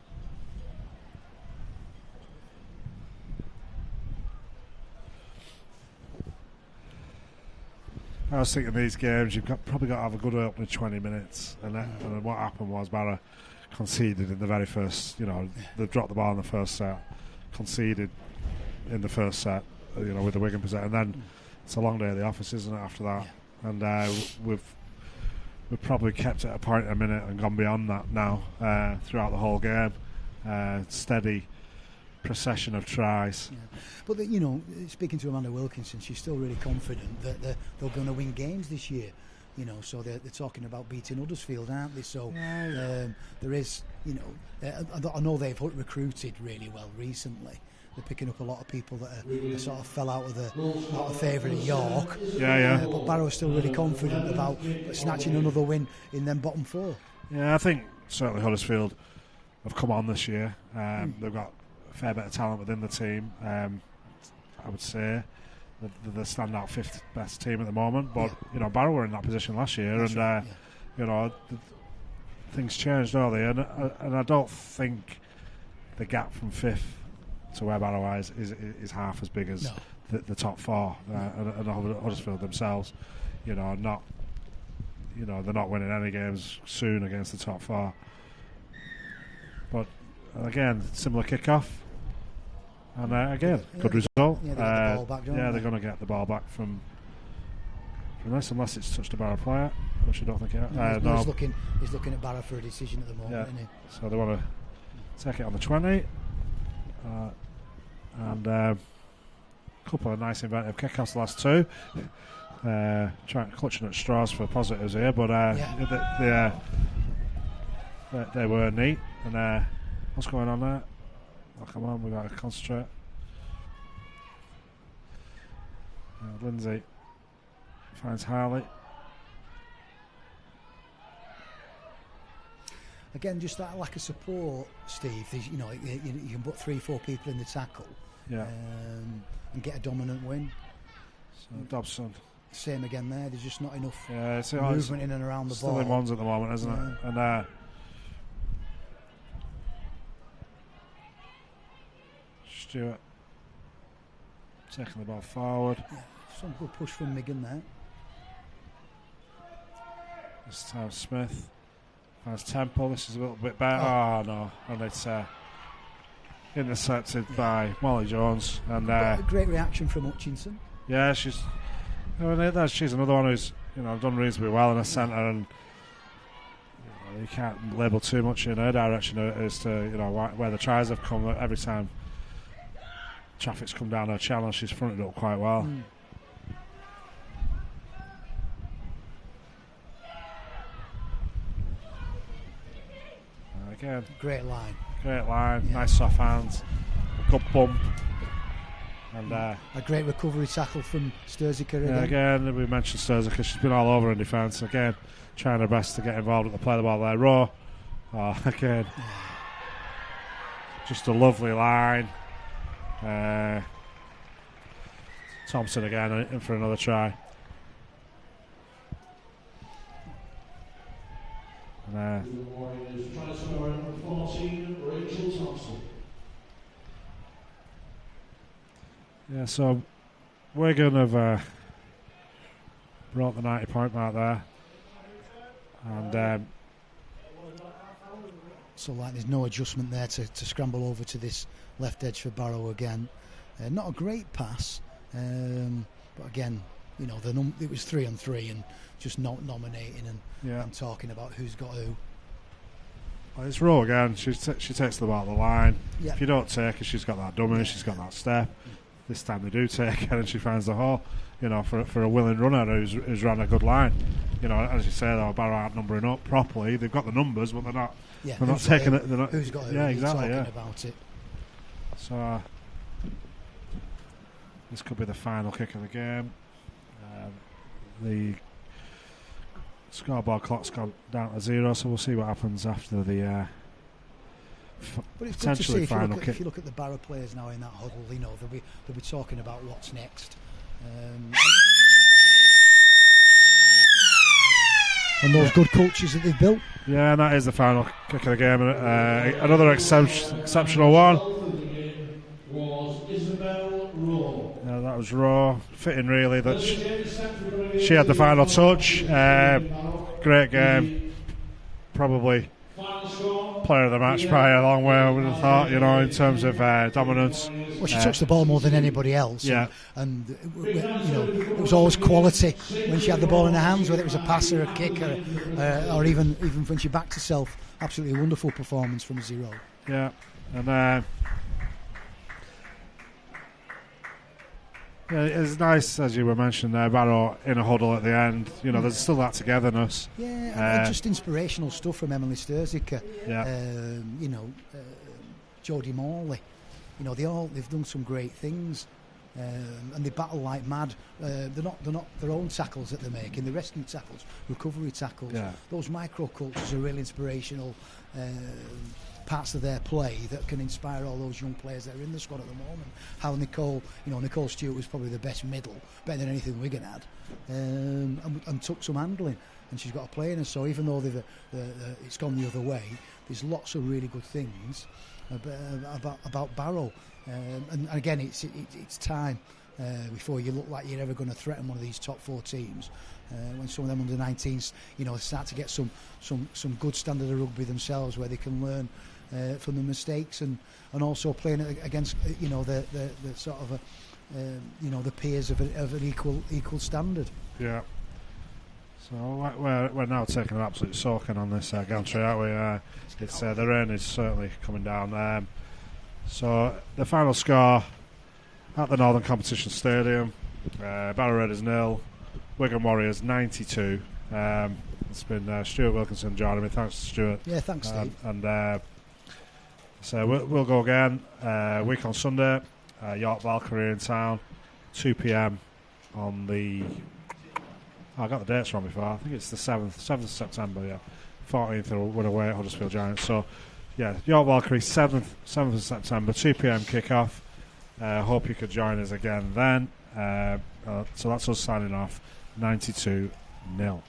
I was thinking these games, you've probably got to have a good opening 20 minutes, and then what happened was Barrow conceded in the very first. They dropped the ball in the first set, conceded in the first set, with the Wigan possession, and then it's a long day at the office, isn't it? After that, and we've probably kept it at a point a minute and gone beyond that now throughout the whole game. Steady procession of tries. Yeah. But speaking to Amanda Wilkinson, she's still really confident that they're going to win games this year. So they're talking about beating Huddersfield, aren't they? So there is, I know they've recruited really well recently. They're picking up a lot of people that sort of fell out of favour at York. But Barrow is still really confident about snatching another win in them bottom four. Yeah, I think certainly Huddersfield have come on this year. They've got a fair bit of talent within the team. I would say they're the standout fifth best team at the moment. But Barrow were in that position last year, and things changed, don't they? And I don't think the gap from fifth to where Barrow is half as big as the top four, and Huddersfield themselves. They're not winning any games soon against the top four. But again, similar kick-off. And again, good result. They're going to get the ball back from this, unless it's touched a Barrow player, which I don't think it has. No. He's looking at Barrow for a decision at the moment, isn't he? So they want to take it on the 20. And a couple of nice inventive kick-offs, the last two. Clutching at straws for positives here, but they were neat. And what's going on there? Oh, come on, we've got to concentrate. Lindsay finds Harley. Again, just that lack of support, Steve. You can put 3-4 people in the tackle, and get a dominant win. So Dobson. Same again there. There's just not enough movement in and around the ball. Still in ones at the moment, isn't it? And Stuart taking the ball forward. Yeah, some good push from Migan there. This time Smith has Temple. This is a little bit better. Oh no, and it's intercepted by Molly Jones, and great reaction from Wilkinson. Yeah, she's another one who's done reasonably well in the centre, and you can't label too much in her direction as to where the tries have come. Every time traffic's come down her channel, she's fronted up quite well. Again, great line, yeah. Nice soft hands, a good bump, and a great recovery tackle from Sturziker again. Yeah, again, we mentioned Sturziker. She's been all over in defence. Again, trying her best to get involved with the play the ball there. Raw, again, just a lovely line. Thompson again in for another try. Yeah, so Wigan have brought the 90-point mark there, and so there's no adjustment there to scramble over to this left edge for Barrow again. Not a great pass, but again, it was 3-on-3 and just not nominating and talking about who's got who. Well, it's Raw again. She takes the ball at the line. Yep. If you don't take her, she's got that dummy. She's got that step. This time they do take her, and she finds the hole. For a willing runner who's run a good line. As you say, though, Barrow aren't numbering up properly. They've got the numbers, but they're not. Yeah, they're not taking it. They're not. Who's got who? Yeah, exactly. Talking about it. So this could be the final kick of the game. The scoreboard clock's gone down to 0, so we'll see what happens after the but it's potentially good to see final kick. If you look at the Barrow players now in that huddle, they'll be talking about what's next. And those good cultures that they've built. Yeah, and that is the final kick of the game. Another exceptional one. Yeah, that was Raw. Fitting, really, that she had the final touch. Great game. Probably player of the match by a long way, I would have thought, in terms of dominance. Well, she touched the ball more than anybody else. Yeah. And it was always quality when she had the ball in her hands, whether it was a pass or a kick or even when she backed herself. Absolutely wonderful performance from 0. Yeah. And it's nice, as you were mentioning there, Barrow in a huddle at the end. There's still that togetherness. Yeah, and just inspirational stuff from Emily Sturziker. Yeah. Jodie Morley. They've done some great things, and they battle like mad. They're not their own tackles that they're making. The rescue tackles, recovery tackles. Yeah. Those micro cultures are really inspirational. Parts of their play that can inspire all those young players that are in the squad at the moment. How Nicole Stuart was probably the best middle, better than anything Wigan had, and took some handling, and she's got a play in her. So even though it's gone the other way, there's lots of really good things about Barrow, and again it's time before you look like you're ever going to threaten one of these top 4 teams. When some of them under 19s, start to get some good standard of rugby themselves, where they can learn from the mistakes and also playing against the sort of the peers of an equal standard. Yeah. So we're now taking an absolute soaking on this gantry, aren't we? The rain is certainly coming down. So the final score at the Northern Competition Stadium: Barrow Raiders 0, Wigan Warriors 92. It's been Stuart Wilkinson joining me. Thanks, Stuart. Yeah, thanks, Steve. And so we'll go again week on Sunday. York Valkyrie in town, 2 p.m. on the. I got the dates wrong before. I think it's the 7th of September. Yeah, 14th we're away at Huddersfield Giants. So yeah, York Valkyrie 7th of September, 2 p.m. kick-off. Hope you could join us again then. So that's us signing off. 92-0.